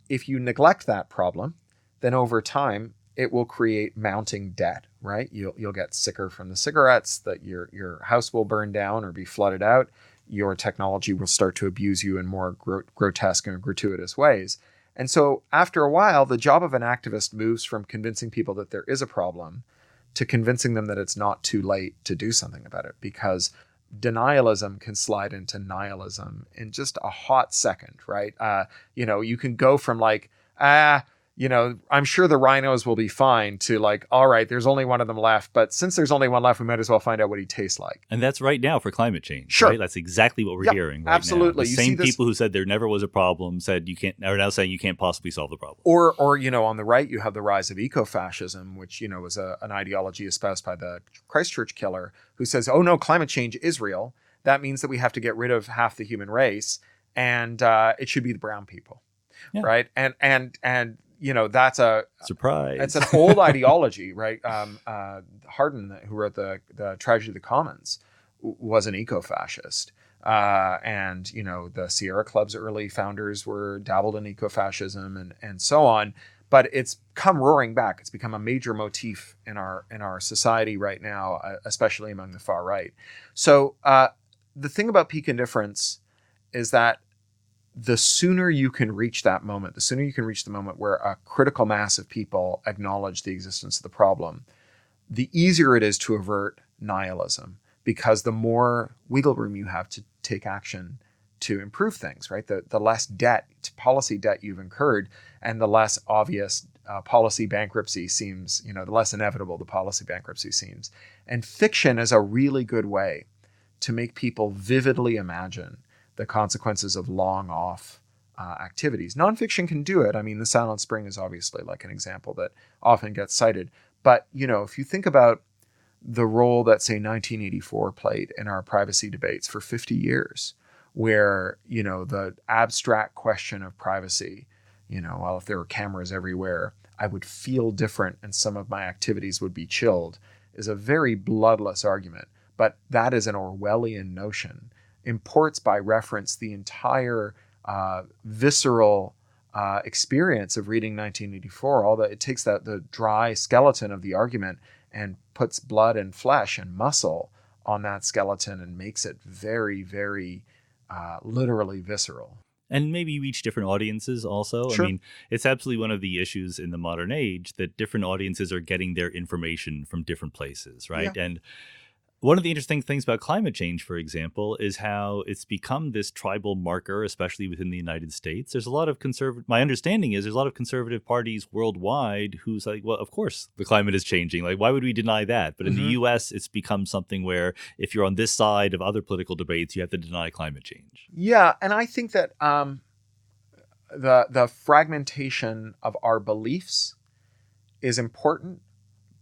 if you neglect that problem, then over time it will create mounting debt, right? You'll get sicker from the cigarettes, that your house will burn down or be flooded out. Your technology will start to abuse you in more grotesque and gratuitous ways. And so after a while, the job of an activist moves from convincing people that there is a problem to convincing them that it's not too late to do something about it, because denialism can slide into nihilism in just a hot second, right? You can go from like, I'm sure the rhinos will be fine to like, all right, there's only one of them left. But since there's only one left, we might as well find out what he tastes like. And that's right now for climate change. Sure. Right? That's exactly what we're hearing right absolutely. now. The same people who said there never was a problem are now saying you can't possibly solve the problem. Or on the right, you have the rise of eco-fascism, which, was an ideology espoused by the Christchurch killer who says, oh no, climate change is real. That means that we have to get rid of half the human race, and it should be the brown people. Yeah. Right. And that's a surprise. It's an old ideology, right? Hardin, who wrote the Tragedy of the Commons, was an eco-fascist. And the Sierra Club's early founders were dabbled in eco-fascism and so on. But it's come roaring back. It's become a major motif in our society right now, especially among the far right. So the thing about peak indifference is that the sooner you can reach that moment, the sooner you can reach the moment where a critical mass of people acknowledge the existence of the problem, the easier it is to avert nihilism, because the more wiggle room you have to take action to improve things, right? The less policy debt you've incurred, and the less obvious policy bankruptcy seems, the less inevitable the policy bankruptcy seems. And fiction is a really good way to make people vividly imagine the consequences of long off activities. Nonfiction can do it. I mean, The Silent Spring is obviously like an example that often gets cited. But, if you think about the role that, say, 1984 played in our privacy debates for 50 years, where, the abstract question of privacy, well, if there were cameras everywhere, I would feel different and some of my activities would be chilled, is a very bloodless argument. But that is an Orwellian notion. Imports by reference the entire visceral experience of reading 1984. It takes the dry skeleton of the argument and puts blood and flesh and muscle on that skeleton and makes it very, very literally visceral. And maybe reach different audiences also. I Sure. mean, it's absolutely one of the issues in the modern age that different audiences are getting their information from different places, Yeah. right? And one of the interesting things about climate change, for example, is how it's become this tribal marker, especially within the United States. There's a lot of my understanding is there's a lot of conservative parties worldwide who's like, well, of course the climate is changing. Like, why would we deny that? But in the US, it's become something where if you're on this side of other political debates, you have to deny climate change. Yeah, and I think that the fragmentation of our beliefs is important,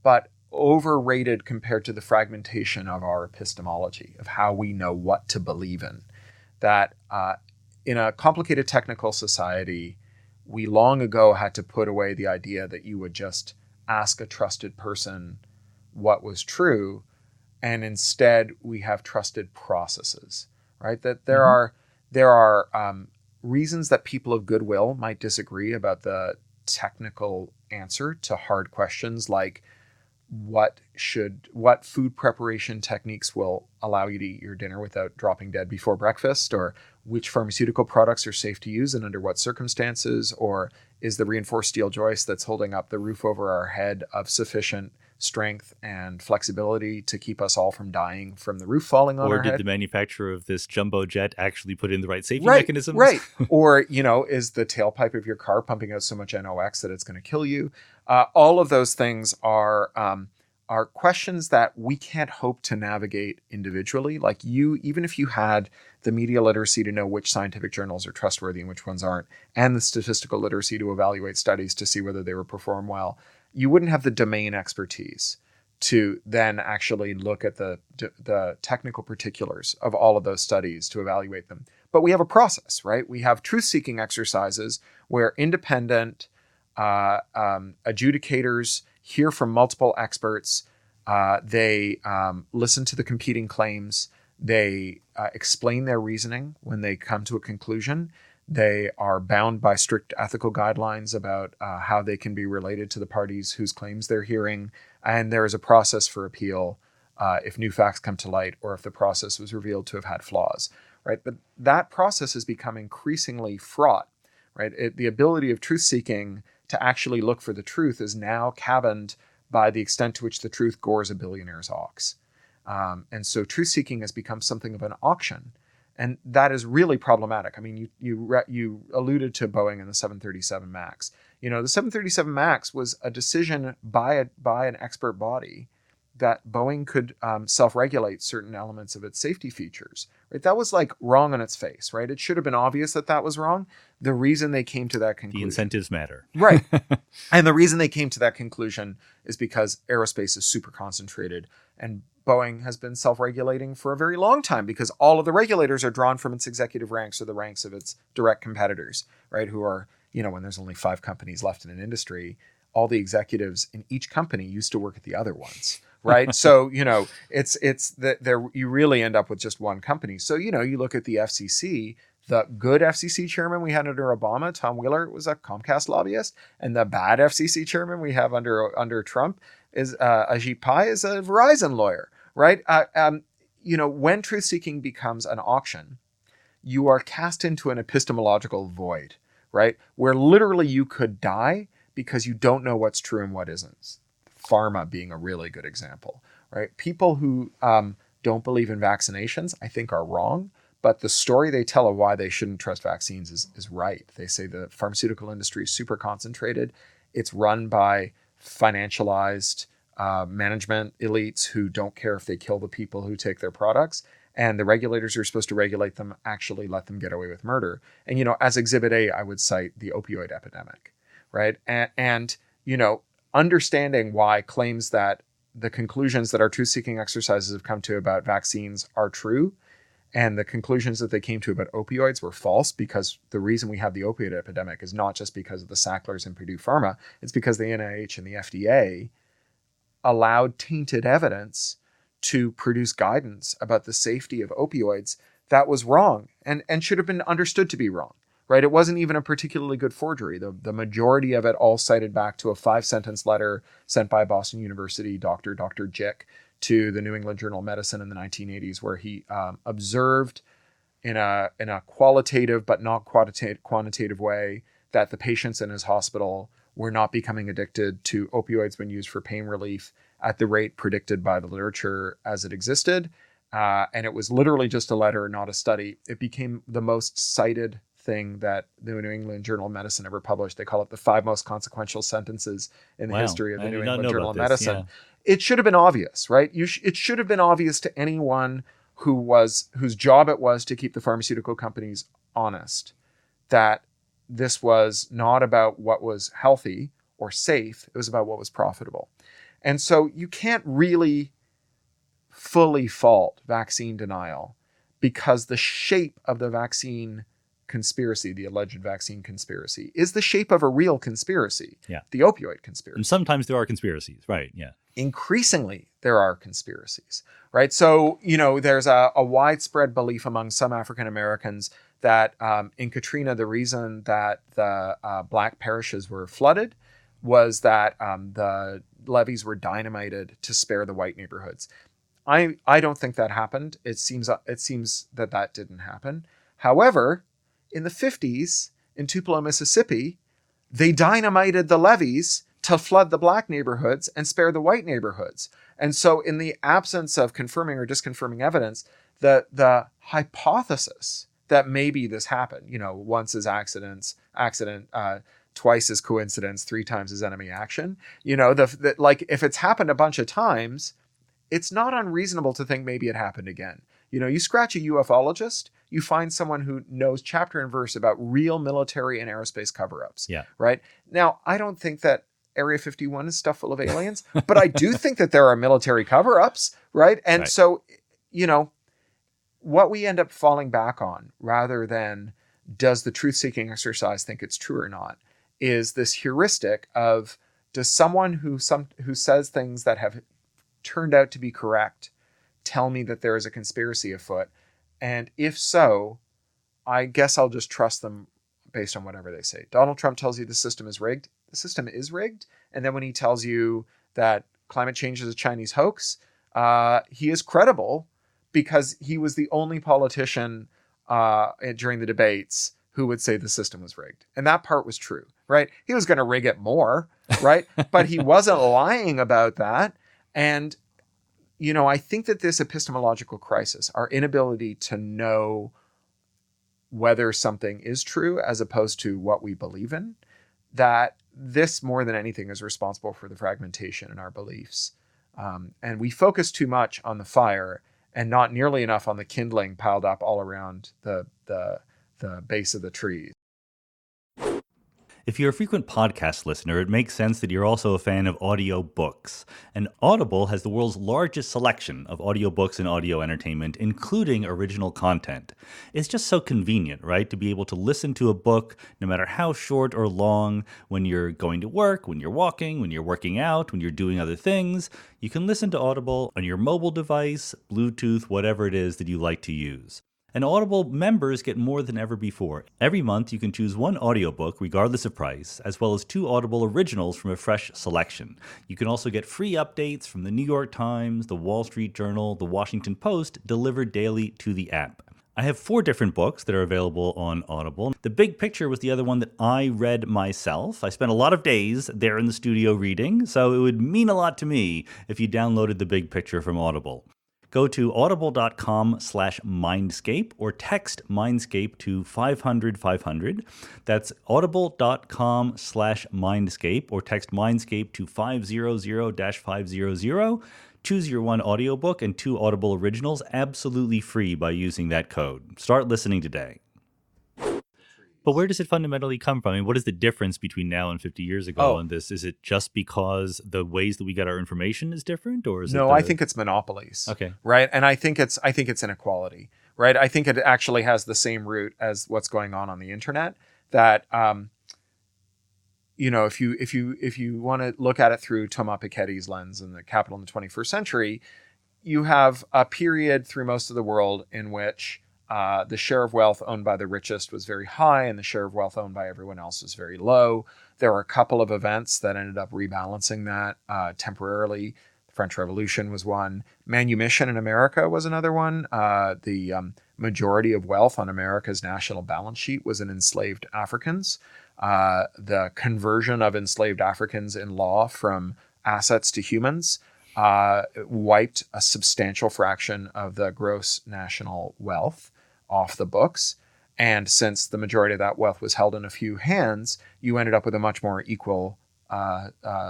but overrated compared to the fragmentation of our epistemology, of how we know what to believe in. That in a complicated technical society, we long ago had to put away the idea that you would just ask a trusted person what was true, and instead we have trusted processes, right? That there are reasons that people of goodwill might disagree about the technical answer to hard questions like what food preparation techniques will allow you to eat your dinner without dropping dead before breakfast, or which pharmaceutical products are safe to use and under what circumstances, or is the reinforced steel joist that's holding up the roof over our head of sufficient strength and flexibility to keep us all from dying from the roof falling on our head? Or did the manufacturer of this jumbo jet actually put in the right safety Right, mechanisms? right. Or, is the tailpipe of your car pumping out so much NOx that it's going to kill you? All of those things are questions that we can't hope to navigate individually. Like even if you had the media literacy to know which scientific journals are trustworthy and which ones aren't, and the statistical literacy to evaluate studies to see whether they were performed well, you wouldn't have the domain expertise to then actually look at the technical particulars of all of those studies to evaluate them. But we have a process, right? We have truth-seeking exercises where independent adjudicators hear from multiple experts. They listen to the competing claims. They explain their reasoning when they come to a conclusion. They are bound by strict ethical guidelines about how they can be related to the parties whose claims they're hearing. And there is a process for appeal if new facts come to light or if the process was revealed to have had flaws, right? But that process has become increasingly fraught, right? The ability of truth-seeking to actually look for the truth is now cabined by the extent to which the truth gores a billionaire's ox. And so truth-seeking has become something of an auction. And that is really problematic. I mean, you alluded to Boeing and the 737 MAX. The 737 MAX was a decision by an expert body that Boeing could self-regulate certain elements of its safety features. Right? That was like wrong on its face, right? It should have been obvious that that was wrong. The reason they came to that conclusion. The incentives matter. Right. And the reason they came to that conclusion is because aerospace is super concentrated, and Boeing has been self-regulating for a very long time because all of the regulators are drawn from its executive ranks or the ranks of its direct competitors, right? Who are, when there's only 5 companies left in an industry, all the executives in each company used to work at the other ones, right? So, it's that there you really end up with just one company. So, you look at the FCC, the good FCC chairman we had under Obama, Tom Wheeler, was a Comcast lobbyist, and the bad FCC chairman we have under Trump is Ajit Pai is a Verizon lawyer, right? When truth-seeking becomes an auction, you are cast into an epistemological void, right? Where literally you could die because you don't know what's true and what isn't. Pharma being a really good example, right? People who don't believe in vaccinations, I think, are wrong. But the story they tell of why they shouldn't trust vaccines is right. They say the pharmaceutical industry is super concentrated. It's run by financialized management elites who don't care if they kill the people who take their products. And the regulators who are supposed to regulate them actually let them get away with murder. And, as Exhibit A, I would cite the opioid epidemic, right? And understanding why claims that the conclusions that our truth-seeking exercises have come to about vaccines are true, and the conclusions that they came to about opioids were false, because the reason we have the opioid epidemic is not just because of the Sacklers and Purdue Pharma. It's because the NIH and the FDA allowed tainted evidence to produce guidance about the safety of opioids that was wrong and should have been understood to be wrong, right? It wasn't even a particularly good forgery. The majority of it all cited back to a 5-sentence letter sent by Boston University Dr. Jick to the New England Journal of Medicine in the 1980s, where he observed in a qualitative but not quantitative way that the patients in his hospital were not becoming addicted to opioids when used for pain relief at the rate predicted by the literature as it existed. And it was literally just a letter, not a study. It became the most cited thing that the New England Journal of Medicine ever published. They call it the 5 most consequential sentences in the history of the New England Journal of Medicine. Yeah. It should have been obvious, right? It should have been obvious to anyone whose job it was to keep the pharmaceutical companies honest, that this was not about what was healthy or safe. It was about what was profitable. And so you can't really fully fault vaccine denial, because the shape of the vaccine conspiracy, the alleged vaccine conspiracy, is the shape of a real conspiracy. Yeah. The opioid conspiracy. And sometimes there are conspiracies, right? Yeah. Increasingly, there are conspiracies, right? So, there's a widespread belief among some African Americans that in Katrina, the reason that the black parishes were flooded was that the levees were dynamited to spare the white neighborhoods. I don't think that happened. It seems that didn't happen. However, in the 50s in Tupelo, Mississippi, they dynamited the levees to flood the black neighborhoods and spare the white neighborhoods. And so in the absence of confirming or disconfirming evidence, the hypothesis that maybe this happened, once is accident, twice is coincidence, 3 times is enemy action, like if it's happened a bunch of times, it's not unreasonable to think maybe it happened again. You scratch a ufologist, you find someone who knows chapter and verse about real military and aerospace cover-ups. Yeah. Right? Now, I don't think that Area 51 is stuff full of aliens, but I do think that there are military cover-ups, right? And so, what we end up falling back on, rather than does the truth-seeking exercise think it's true or not, is this heuristic of, does someone who says things that have turned out to be correct tell me that there is a conspiracy afoot? And if so, I guess I'll just trust them based on whatever they say. Donald Trump tells you the system is rigged. The system is rigged. And then when he tells you that climate change is a Chinese hoax, he is credible, because he was the only politician during the debates who would say the system was rigged. And that part was true, right? He was going to rig it more, right? But he wasn't lying about that. And, I think that this epistemological crisis, our inability to know whether something is true as opposed to what we believe in, that this more than anything is responsible for the fragmentation in our beliefs. And we focus too much on the fire and not nearly enough on the kindling piled up all around the base of the trees. If you're a frequent podcast listener, it makes sense that you're also a fan of audio books. And Audible has the world's largest selection of audiobooks and audio entertainment, including original content. It's just so convenient, right, to be able to listen to a book, no matter how short or long, when you're going to work, when you're walking, when you're working out, when you're doing other things. You can listen to Audible on your mobile device, Bluetooth, whatever it is that you like to use. And Audible members get more than ever before. Every month, you can choose one audiobook, regardless of price, as well as 2 Audible originals from a fresh selection. You can also get free updates from the New York Times, the Wall Street Journal, the Washington Post, delivered daily to the app. I have 4 different books that are available on Audible. The Big Picture was the other one that I read myself. I spent a lot of days there in the studio reading, so it would mean a lot to me if you downloaded The Big Picture from Audible. Go to audible.com/Mindscape or text Mindscape to 500-500. That's audible.com/Mindscape or text Mindscape to 500-500. Choose your one audiobook and 2 Audible originals absolutely free by using that code. Start listening today. But where does it fundamentally come from? I mean, what is the difference between now and 50 years ago on this? Is it just because the ways that we get our information is different, or is it? No, I think it's monopolies. Okay. Right, and I think it's inequality. Right, I think it actually has the same root as what's going on the internet. That if you want to look at it through Thomas Piketty's lens and the capital in the 21st century, you have a period through most of the world in which the share of wealth owned by the richest was very high and the share of wealth owned by everyone else was very low. There were a couple of events that ended up rebalancing that temporarily. French Revolution was one. Manumission in America was another one. The majority of wealth on America's national balance sheet was in enslaved Africans. The conversion of enslaved Africans in law from assets to humans wiped a substantial fraction of the gross national wealth off the books. And since the majority of that wealth was held in a few hands, you ended up with a much more equal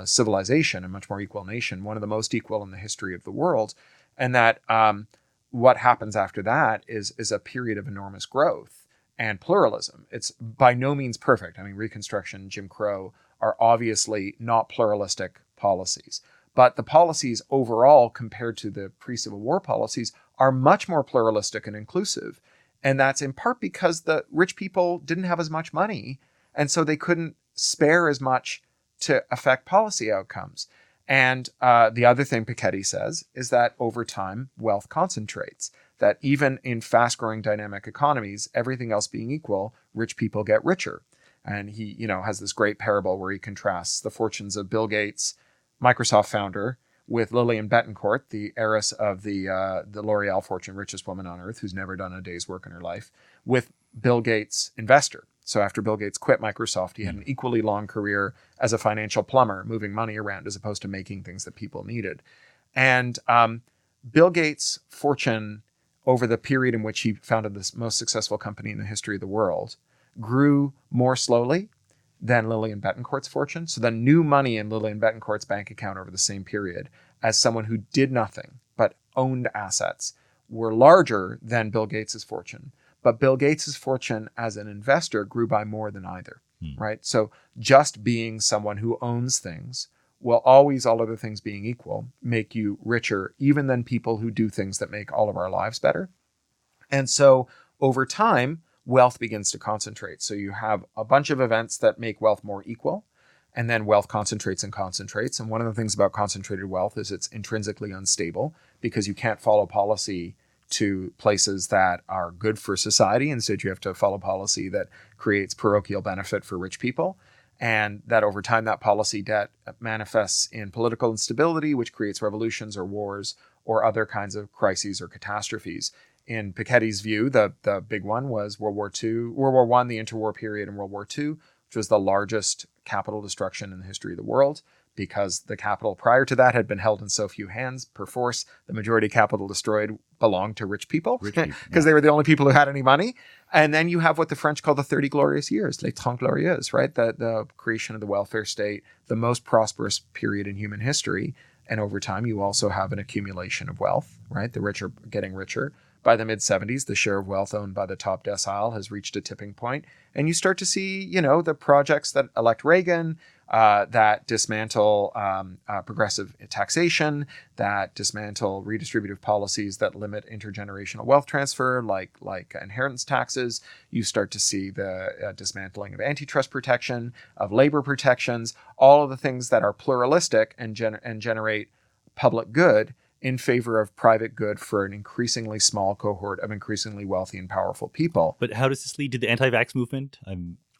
civilization, a much more equal nation, one of the most equal in the history of the world. And that what happens after that is a period of enormous growth and pluralism. It's by no means perfect. I mean, Reconstruction, Jim Crow are obviously not pluralistic policies. But the policies overall, compared to the pre-Civil War policies, are much more pluralistic and inclusive. And that's in part because the rich people didn't have as much money, and so they couldn't spare as much to affect policy outcomes. And the other thing Piketty says is that over time, wealth concentrates. That even in fast-growing dynamic economies, everything else being equal, rich people get richer. And he, has this great parable where he contrasts the fortunes of Bill Gates, Microsoft founder, with Lillian Bettencourt, the heiress of the L'Oreal fortune, richest woman on earth, who's never done a day's work in her life, with Bill Gates, investor. So after Bill Gates quit Microsoft, he had an equally long career as a financial plumber, moving money around as opposed to making things that people needed. And Bill Gates' fortune over the period in which he founded this most successful company in the history of the world grew more slowly than Lillian Bettencourt's fortune. So the new money in Lillian Bettencourt's bank account over the same period, as someone who did nothing but owned assets, were larger than Bill Gates's fortune. But Bill Gates's fortune as an investor grew by more than either, right? So just being someone who owns things will always, all other things being equal, make you richer even than people who do things that make all of our lives better. And so over time, wealth begins to concentrate. So you have a bunch of events that make wealth more equal, and then wealth concentrates and concentrates. And one of the things about concentrated wealth is it's intrinsically unstable because you can't follow policy to places that are good for society. Instead, you have to follow policy that creates parochial benefit for rich people. And that over time, that policy debt manifests in political instability, which creates revolutions or wars or other kinds of crises or catastrophes. In Piketty's view, the big one was World War I, the interwar period, and World War II, which was the largest capital destruction in the history of the world, because the capital prior to that had been held in so few hands. Perforce, the majority of capital destroyed belonged to rich people because they were the only people who had any money. And then you have what the French call the 30 glorious years, les 30 glorieuses, right? The creation of the welfare state, the most prosperous period in human history. And over time, you also have an accumulation of wealth, right? The rich are getting richer. By the mid-70s, the share of wealth owned by the top decile has reached a tipping point. And you start to see, the projects that elect Reagan, that dismantle progressive taxation, that dismantle redistributive policies that limit intergenerational wealth transfer, like inheritance taxes. You start to see the dismantling of antitrust protection, of labor protections, all of the things that are pluralistic and generate public good in favor of private good for an increasingly small cohort of increasingly wealthy and powerful people. But how does this lead to the anti-vax movement?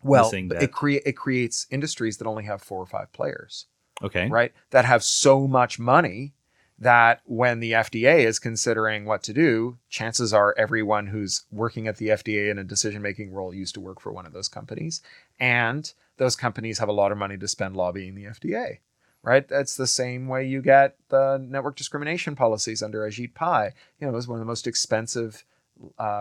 It creates industries that only have 4 or 5 players. Okay. Right? That have so much money that when the FDA is considering what to do, chances are everyone who's working at the FDA in a decision-making role used to work for one of those companies. And those companies have a lot of money to spend lobbying the FDA. Right? That's the same way you get the network discrimination policies under Ajit Pai. It was one of the most expensive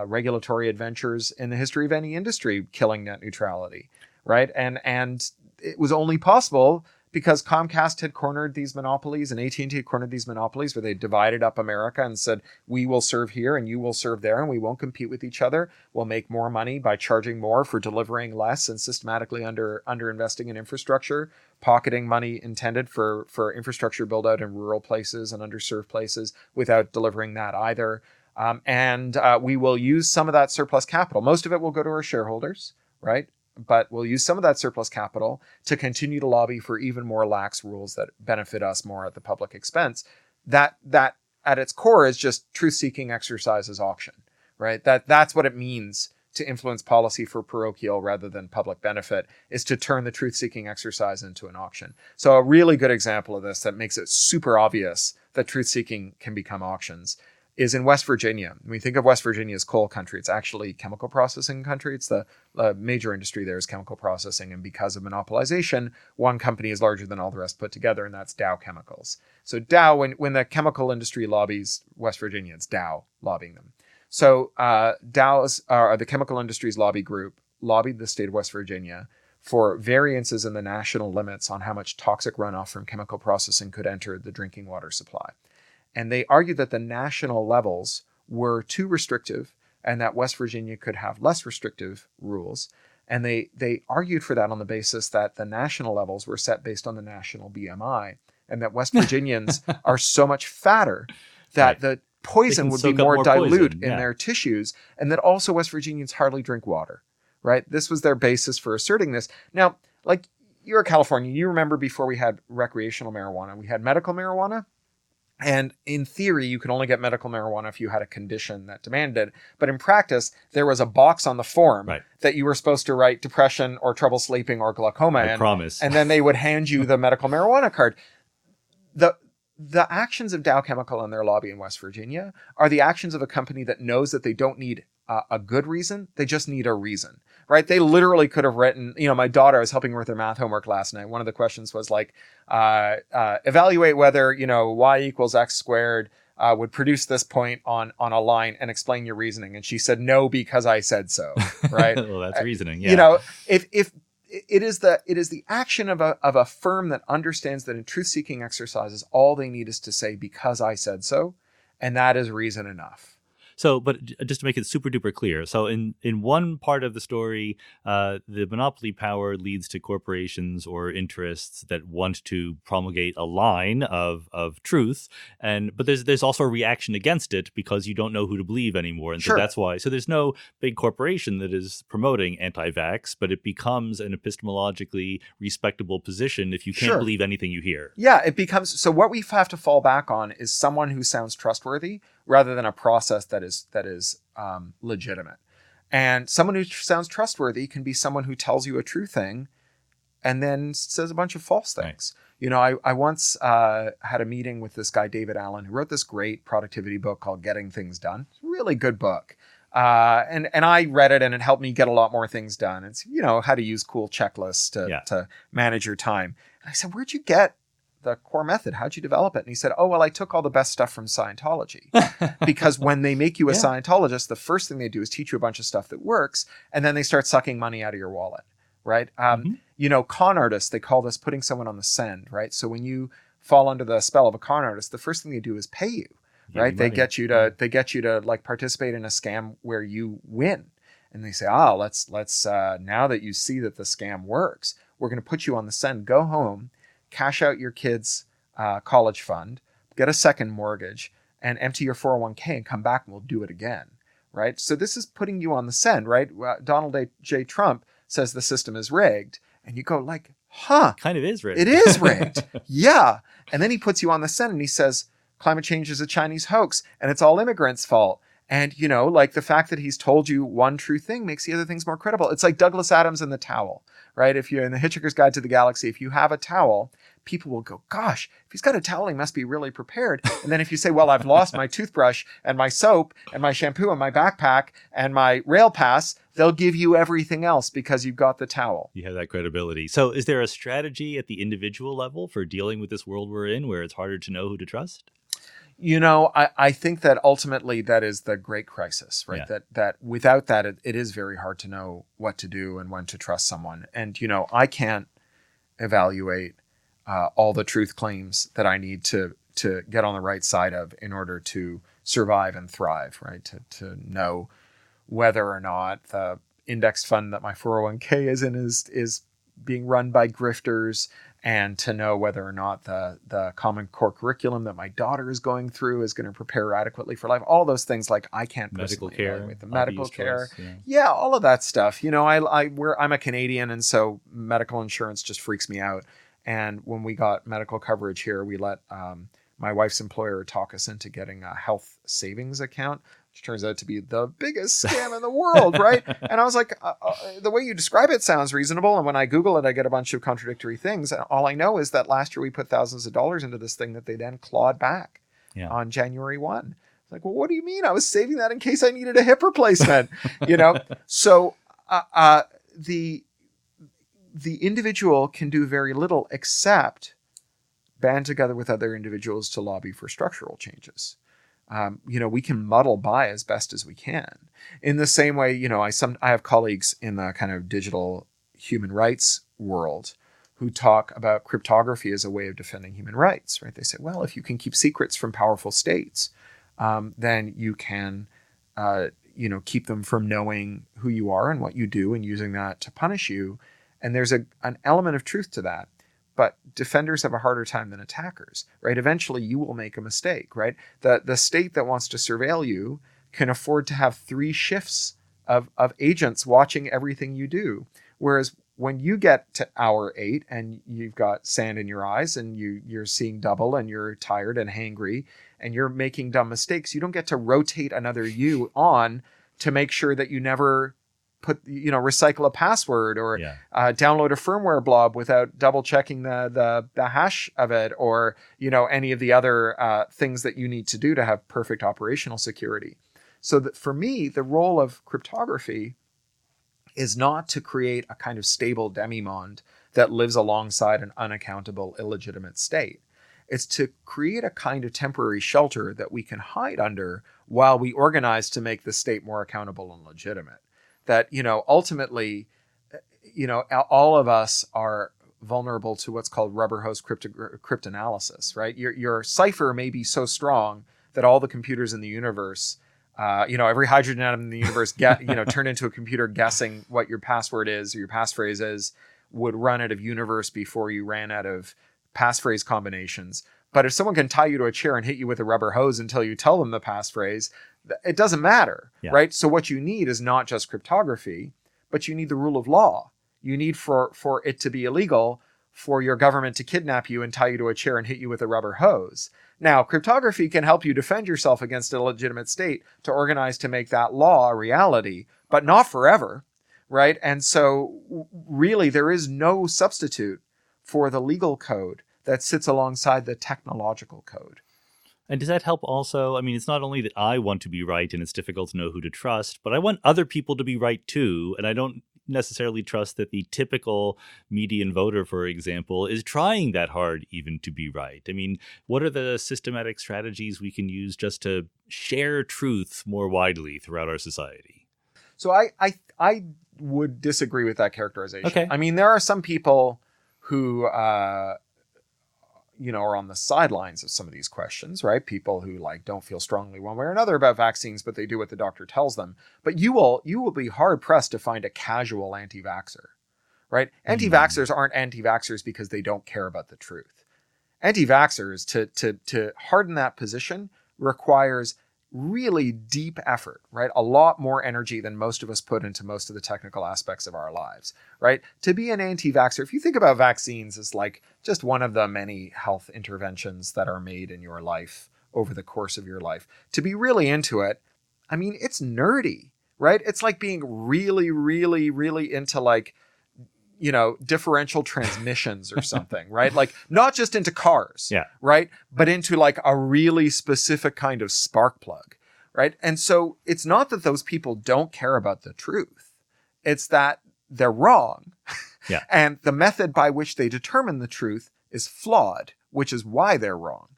regulatory adventures in the history of any industry, killing net neutrality, right? And it was only possible because Comcast had cornered these monopolies and AT&T had cornered these monopolies where they divided up America and said, we will serve here and you will serve there and we won't compete with each other. We'll make more money by charging more for delivering less and systematically under investing in infrastructure, pocketing money intended for infrastructure build out in rural places and underserved places without delivering that either. And we will use some of that surplus capital. Most of it will go to our shareholders, right? But we'll use some of that surplus capital to continue to lobby for even more lax rules that benefit us more at the public expense. That at its core is just truth-seeking exercise as auction, right? That's what it means to influence policy for parochial rather than public benefit, is to turn the truth-seeking exercise into an auction. So a really good example of this that makes it super obvious that truth-seeking can become auctions is in West Virginia. When we think of West Virginia as coal country, it's actually chemical processing country. It's the major industry there is chemical processing. And because of monopolization, one company is larger than all the rest put together, and that's Dow Chemicals. So Dow, when the chemical industry lobbies West Virginia, it's Dow lobbying them. So the chemical industries lobby group lobbied the state of West Virginia for variances in the national limits on how much toxic runoff from chemical processing could enter the drinking water supply. And they argued that the national levels were too restrictive and that West Virginia could have less restrictive rules. And they argued for that on the basis that the national levels were set based on the national BMI and that West Virginians are so much fatter that the poison would be more dilute in their tissues, and that also West Virginians hardly drink water, right? This was their basis for asserting this. Now, like, you're a Californian, you remember before we had recreational marijuana, we had medical marijuana. And in theory, you could only get medical marijuana if you had a condition that demanded it. But in practice, there was a box on the form that you were supposed to write depression or trouble sleeping or glaucoma in. Promise. And then they would hand you the medical marijuana card. The actions of Dow Chemical and their lobby in West Virginia are the actions of a company that knows that they don't need a good reason. They just need a reason, right? They literally could have written, my daughter, I was helping her with her math homework last night. One of the questions was like, evaluate whether, y equals x squared would produce this point on a line and explain your reasoning. And she said, no, because I said so, right? Well, that's reasoning. Yeah. If it is the action of a firm that understands that in truth-seeking exercises, all they need is to say, because I said so, and that is reason enough. So, but just to make it super duper clear, so in one part of the story, the monopoly power leads to corporations or interests that want to promulgate a line of truth, but there's also a reaction against it because you don't know who to believe anymore, and so that's why. So there's no big corporation that is promoting anti-vax, but it becomes an epistemologically respectable position if you can't believe anything you hear. Yeah, it becomes. So what we have to fall back on is someone who sounds trustworthy, rather than a process that is legitimate. And someone who sounds trustworthy can be someone who tells you a true thing and then says a bunch of false things. Right. I once had a meeting with this guy, David Allen, who wrote this great productivity book called Getting Things Done. It's a really good book. And I read it, and it helped me get a lot more things done. It's, how to use cool checklists to manage your time. And I said, where'd you get the core method? How'd you develop it? And he said, I took all the best stuff from Scientology. Because when they make you a Scientologist, the first thing they do is teach you a bunch of stuff that works, and then they start sucking money out of your wallet, right? Con artists, they call this putting someone on the send, right? So when you fall under the spell of a con artist, the first thing they do is pay you, right? They get you to like participate in a scam where you win. And they say, let's now that you see that the scam works, we're going to put you on the send. Go home, cash out your kids' college fund, get a second mortgage, and empty your 401k and come back and we'll do it again, right? So this is putting you on the send, right? Donald J. Trump says the system is rigged, and you go like, kind of is rigged. It is rigged. Yeah. And then he puts you on the send and he says, climate change is a Chinese hoax and it's all immigrants' fault. And, like the fact that he's told you one true thing makes the other things more credible. It's like Douglas Adams and the towel, right? If you're in the Hitchhiker's Guide to the Galaxy, if you have a towel, people will go, gosh, if he's got a towel, he must be really prepared. And then if you say, well, I've lost my toothbrush and my soap and my shampoo and my backpack and my rail pass, they'll give you everything else because you've got the towel. You have that credibility. So is there a strategy at the individual level for dealing with this world we're in where it's harder to know who to trust? I think that ultimately that is the great crisis, right? Yeah. That without that, it is very hard to know what to do and when to trust someone. And, I can't evaluate all the truth claims that I need to get on the right side of in order to survive and thrive, right? To know whether or not the index fund that my 401k is in is being run by grifters, and to know whether or not the Common Core curriculum that my daughter is going through is going to prepare her adequately for life. All those things, like I can't personally evaluate the medical care. Yeah, all of that stuff. I'm a Canadian, and so medical insurance just freaks me out. And when we got medical coverage here, we let my wife's employer talk us into getting a health savings account, which turns out to be the biggest scam in the world, right? And I was like, the way you describe it sounds reasonable. And when I Google it, I get a bunch of contradictory things. And all I know is that last year we put thousands of dollars into this thing that they then clawed back. on January 1. It's like, well, what do you mean? I was saving that in case I needed a hip replacement, So the individual can do very little except band together with other individuals to lobby for structural changes. We can muddle by as best as we can. In the same way, I have colleagues in the kind of digital human rights world who talk about cryptography as a way of defending human rights, right? They say, well, if you can keep secrets from powerful states, then you can, keep them from knowing who you are and what you do and using that to punish you. And there's an element of truth to that. But defenders have a harder time than attackers, right? Eventually you will make a mistake, right? The state that wants to surveil you can afford to have 3 shifts of agents watching everything you do. Whereas when you get to hour 8 and you've got sand in your eyes and you're seeing double and you're tired and hangry and you're making dumb mistakes, you don't get to rotate another you on to make sure that you never recycle a password or download a firmware blob without double checking the hash of it, or any of the other things that you need to do to have perfect operational security. So that for me, the role of cryptography is not to create a kind of stable demimonde that lives alongside an unaccountable, illegitimate state. It's to create a kind of temporary shelter that we can hide under while we organize to make the state more accountable and legitimate. That, ultimately, all of us are vulnerable to what's called rubber hose cryptanalysis, right? Your cipher may be so strong that all the computers in the universe, every hydrogen atom in the universe turn into a computer guessing what your password is or your passphrase is, would run out of universe before you ran out of passphrase combinations. But if someone can tie you to a chair and hit you with a rubber hose until you tell them the passphrase, it doesn't matter, right? So what you need is not just cryptography, but you need the rule of law. You need for it to be illegal for your government to kidnap you and tie you to a chair and hit you with a rubber hose. Now, cryptography can help you defend yourself against a legitimate state to organize to make that law a reality, but not forever, right? And so really there is no substitute for the legal code that sits alongside the technological code. And does that help also? I mean, it's not only that I want to be right and it's difficult to know who to trust, but I want other people to be right too. And I don't necessarily trust that the typical median voter, for example, is trying that hard even to be right. I mean, what are the systematic strategies we can use just to share truth more widely throughout our society? So I would disagree with that characterization. Okay. I mean, there are some people who are on the sidelines of some of these questions, right? People who don't feel strongly one way or another about vaccines, but they do what the doctor tells them. But you will be hard pressed to find a casual anti-vaxxer, right? Anti-vaxxers aren't anti-vaxxers because they don't care about the truth. Anti-vaxxers, to harden that position requires really deep effort, right? A lot more energy than most of us put into most of the technical aspects of our lives, right? To be an anti-vaxxer, if you think about vaccines as just one of the many health interventions that are made in your life over the course of your life, to be really into it, I mean, it's nerdy, right? It's like being really, really, really into differential transmissions or something, right? Not just into cars, right? But into a really specific kind of spark plug, right? And so it's not that those people don't care about the truth. It's that they're wrong. Yeah. And the method by which they determine the truth is flawed, which is why they're wrong.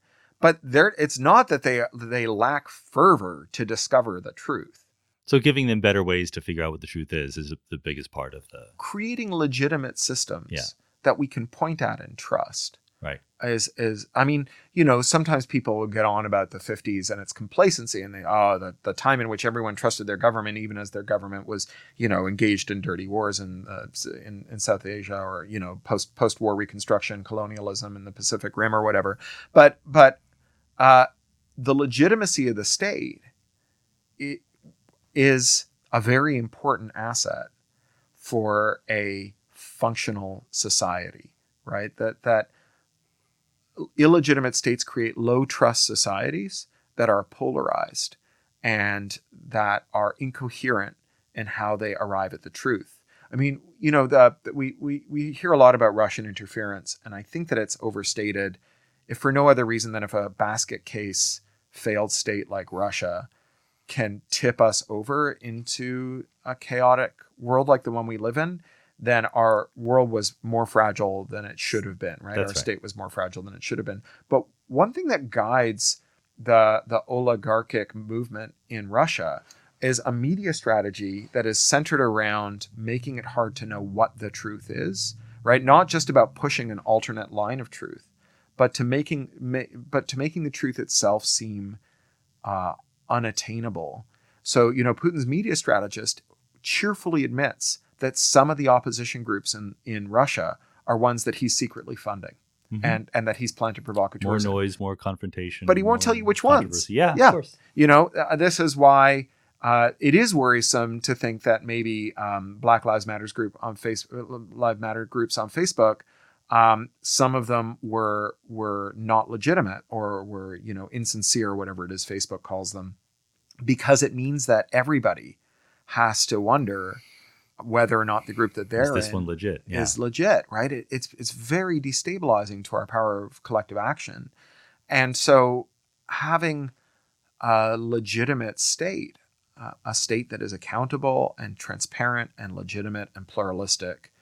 But it's not that they lack fervor to discover the truth. So giving them better ways to figure out what the truth is the biggest part of the... Creating legitimate systems that we can point at and trust. Right. Sometimes people will get on about the 50s and its complacency and the time in which everyone trusted their government, even as their government was, engaged in dirty wars in South Asia or, post-war reconstruction, colonialism in the Pacific Rim or whatever. But the legitimacy of the state is a very important asset for a functional society, right? That illegitimate states create low trust societies that are polarized and that are incoherent in how they arrive at the truth. I mean, we hear a lot about Russian interference, and I think that it's overstated, if for no other reason than if a basket case failed state like Russia can tip us over into a chaotic world like the one we live in, then our world was more fragile than it should have been, right? That's Our state was more fragile than it should have been. But one thing that guides the oligarchic movement in Russia is a media strategy that is centered around making it hard to know what the truth is, right? Not just about pushing an alternate line of truth, but to making the truth itself seem unattainable. So, Putin's media strategist cheerfully admits that some of the opposition groups in Russia are ones that he's secretly funding, and that he's planted provocateurs. More noise, more confrontation. But he won't tell you which ones. Yeah, of course. This is why it is worrisome to think that maybe Black Lives Matter groups on Facebook, some of them were not legitimate or were insincere, or whatever it is Facebook calls them, because it means that everybody has to wonder whether or not the group that they're is this one legit? Yeah. Is legit, right? It's very destabilizing to our power of collective action. And so having a legitimate state, a state that is accountable and transparent and legitimate and pluralistic,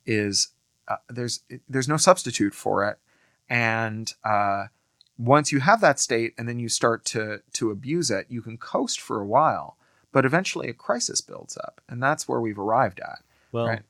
is there's no substitute for it. And once you have that state and then you start to abuse it, you can coast for a while, but eventually a crisis builds up, and that's where we've arrived at. Well, right?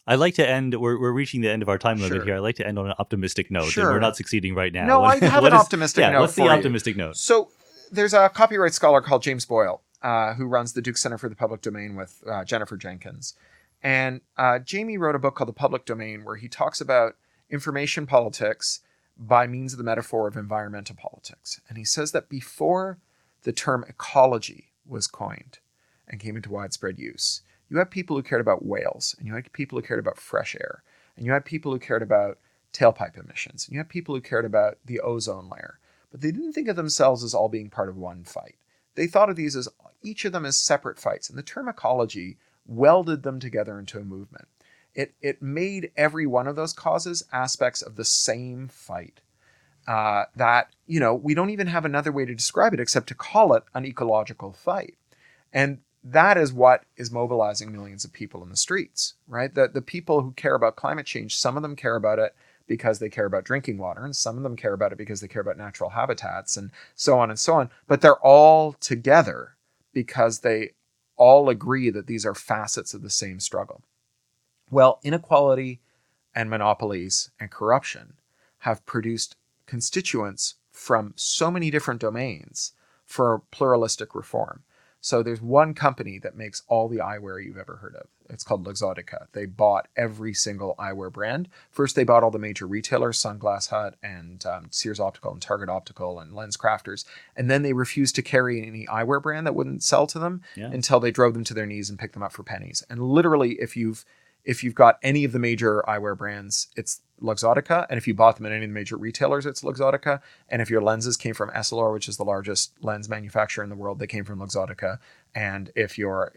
I like to end. We're reaching the end of our time limit Sure. here. I like to end on an optimistic note. Sure. And we're not succeeding right now. No, I have an optimistic note. What's the for you. optimistic note? So there's a copyright scholar called James Boyle, who runs the Duke Center for the Public Domain with Jennifer Jenkins. And Jamie wrote a book called The Public Domain, where he talks about information politics by means of the metaphor of environmental politics. And he says that before the term ecology was coined and came into widespread use, you had people who cared about whales, and you had people who cared about fresh air, and you had people who cared about tailpipe emissions, and you had people who cared about the ozone layer. But they didn't think of themselves as all being part of one fight. They thought of these as each of them as separate fights. And the term ecology welded them together into a movement. It made every one of those causes aspects of the same fight. That we don't even have another way to describe it except to call it an ecological fight. And that is what is mobilizing millions of people in the streets, right? The people who care about climate change, some of them care about it because they care about drinking water, and some of them care about it because they care about natural habitats, and so on and so on. But they're all together because they all agree that these are facets of the same struggle. Well, inequality and monopolies and corruption have produced constituents from so many different domains for pluralistic reform. So there's one company that makes all the eyewear you've ever heard of. It's called Luxottica. They bought every single eyewear brand. First, they bought all the major retailers, Sunglass Hut and Sears Optical and Target Optical and Lens Crafters. And then they refused to carry any eyewear brand that wouldn't sell to them until they drove them to their knees and picked them up for pennies. And literally, if you've got any of the major eyewear brands, it's Luxottica. And if you bought them at any of the major retailers, it's Luxottica. And if your lenses came from Essilor, which is the largest lens manufacturer in the world, they came from Luxottica. And if your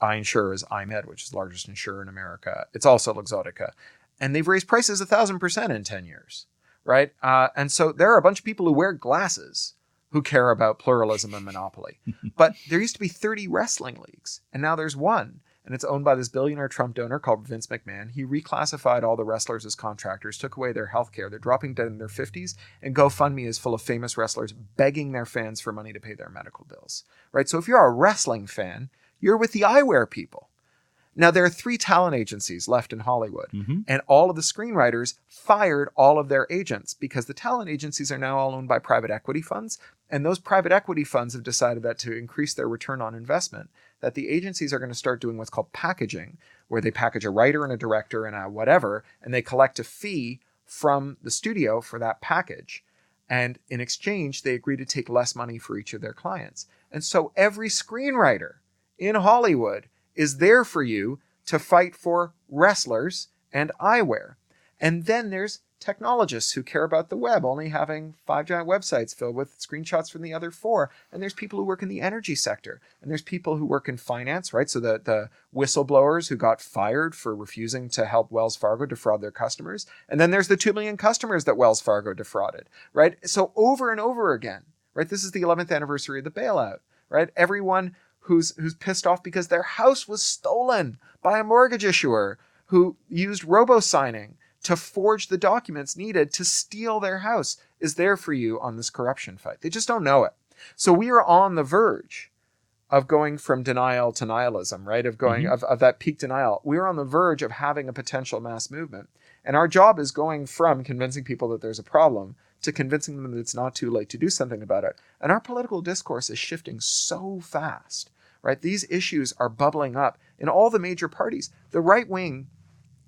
eye insurer is iMed, which is the largest insurer in America, it's also Luxottica. And they've raised prices 1,000% in 10 years, right? And so there are a bunch of people who wear glasses who care about pluralism and monopoly. But there used to be 30 wrestling leagues, and now there's one. And it's owned by this billionaire Trump donor called Vince McMahon. He reclassified all the wrestlers as contractors, took away their health care. They're dropping dead in their 50s, and GoFundMe is full of famous wrestlers begging their fans for money to pay their medical bills, right? So if you're a wrestling fan, you're with the eyewear people. Now, there are 3 talent agencies left in Hollywood, and all of the screenwriters fired all of their agents because the talent agencies are now all owned by private equity funds, and those private equity funds have decided that to increase their return on investment, that the agencies are going to start doing what's called packaging, where they package a writer and a director and a whatever, and they collect a fee from the studio for that package. And in exchange, they agree to take less money for each of their clients. And so every screenwriter in Hollywood is there for you to fight for wrestlers and eyewear. And then there's technologists who care about the web, only having 5 giant websites filled with screenshots from the other 4. And there's people who work in the energy sector. And there's people who work in finance, right? So the whistleblowers who got fired for refusing to help Wells Fargo defraud their customers. And then there's the 2 million customers that Wells Fargo defrauded, right? So over and over again, right? This is the 11th anniversary of the bailout, right? Everyone who's pissed off because their house was stolen by a mortgage issuer who used robo-signing to forge the documents needed to steal their house is there for you on this corruption fight. They just don't know it. So we are on the verge of going from denial to nihilism, right? Of going of that peak denial. We're on the verge of having a potential mass movement. And our job is going from convincing people that there's a problem to convincing them that it's not too late to do something about it. And our political discourse is shifting so fast, right? These issues are bubbling up in all the major parties. The right wing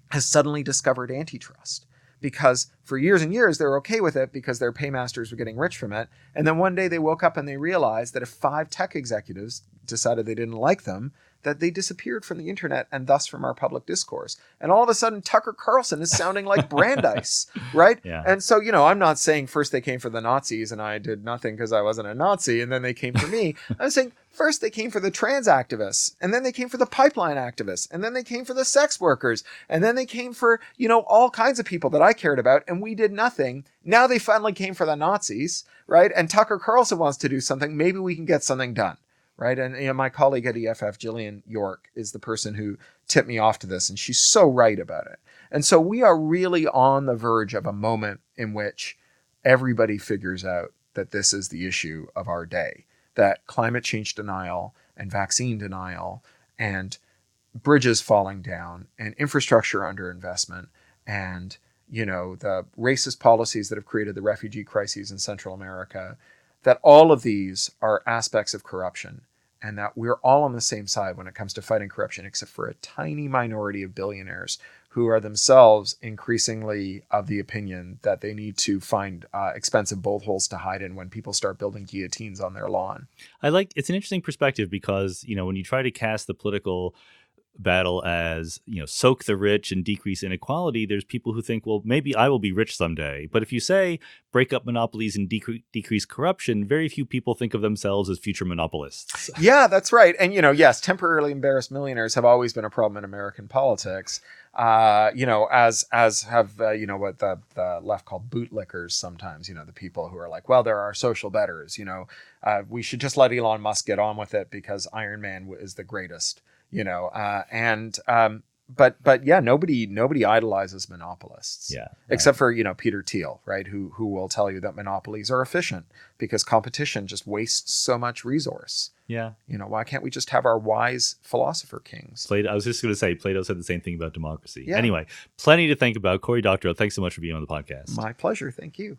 has suddenly discovered antitrust because for years and years, they're okay with it because their paymasters were getting rich from it. And then one day they woke up and they realized that if 5 tech executives decided they didn't like them, that they disappeared from the internet and thus from our public discourse. And all of a sudden, Tucker Carlson is sounding like Brandeis, right? Yeah. And so, I'm not saying first they came for the Nazis and I did nothing because I wasn't a Nazi and then they came for me. I'm saying first they came for the trans activists and then they came for the pipeline activists and then they came for the sex workers and then they came for, all kinds of people that I cared about and we did nothing. Now they finally came for the Nazis, right? And Tucker Carlson wants to do something. Maybe we can get something done. Right. And my colleague at EFF, Gillian York, is the person who tipped me off to this. And she's so right about it. And so we are really on the verge of a moment in which everybody figures out that this is the issue of our day, that climate change denial and vaccine denial and bridges falling down and infrastructure underinvestment and, the racist policies that have created the refugee crises in Central America, that all of these are aspects of corruption and that we're all on the same side when it comes to fighting corruption, except for a tiny minority of billionaires who are themselves increasingly of the opinion that they need to find expensive bolt holes to hide in when people start building guillotines on their lawn. It's an interesting perspective because, when you try to cast the political battle as, soak the rich and decrease inequality, there's people who think, well, maybe I will be rich someday. But if you say break up monopolies and decrease corruption, very few people think of themselves as future monopolists. Yeah, that's right. And, yes, temporarily embarrassed millionaires have always been a problem in American politics. As have, what the left called bootlickers sometimes, the people who are like, well, there are social betters, we should just let Elon Musk get on with it because Iron Man is the greatest. But yeah, nobody idolizes monopolists. Yeah. Except for, Peter Thiel, right? Who will tell you that monopolies are efficient because competition just wastes so much resource. Yeah. Why can't we just have our wise philosopher kings? I was just going to say, Plato said the same thing about democracy. Yeah. Anyway, plenty to think about. Cory Doctorow, thanks so much for being on the podcast. My pleasure. Thank you.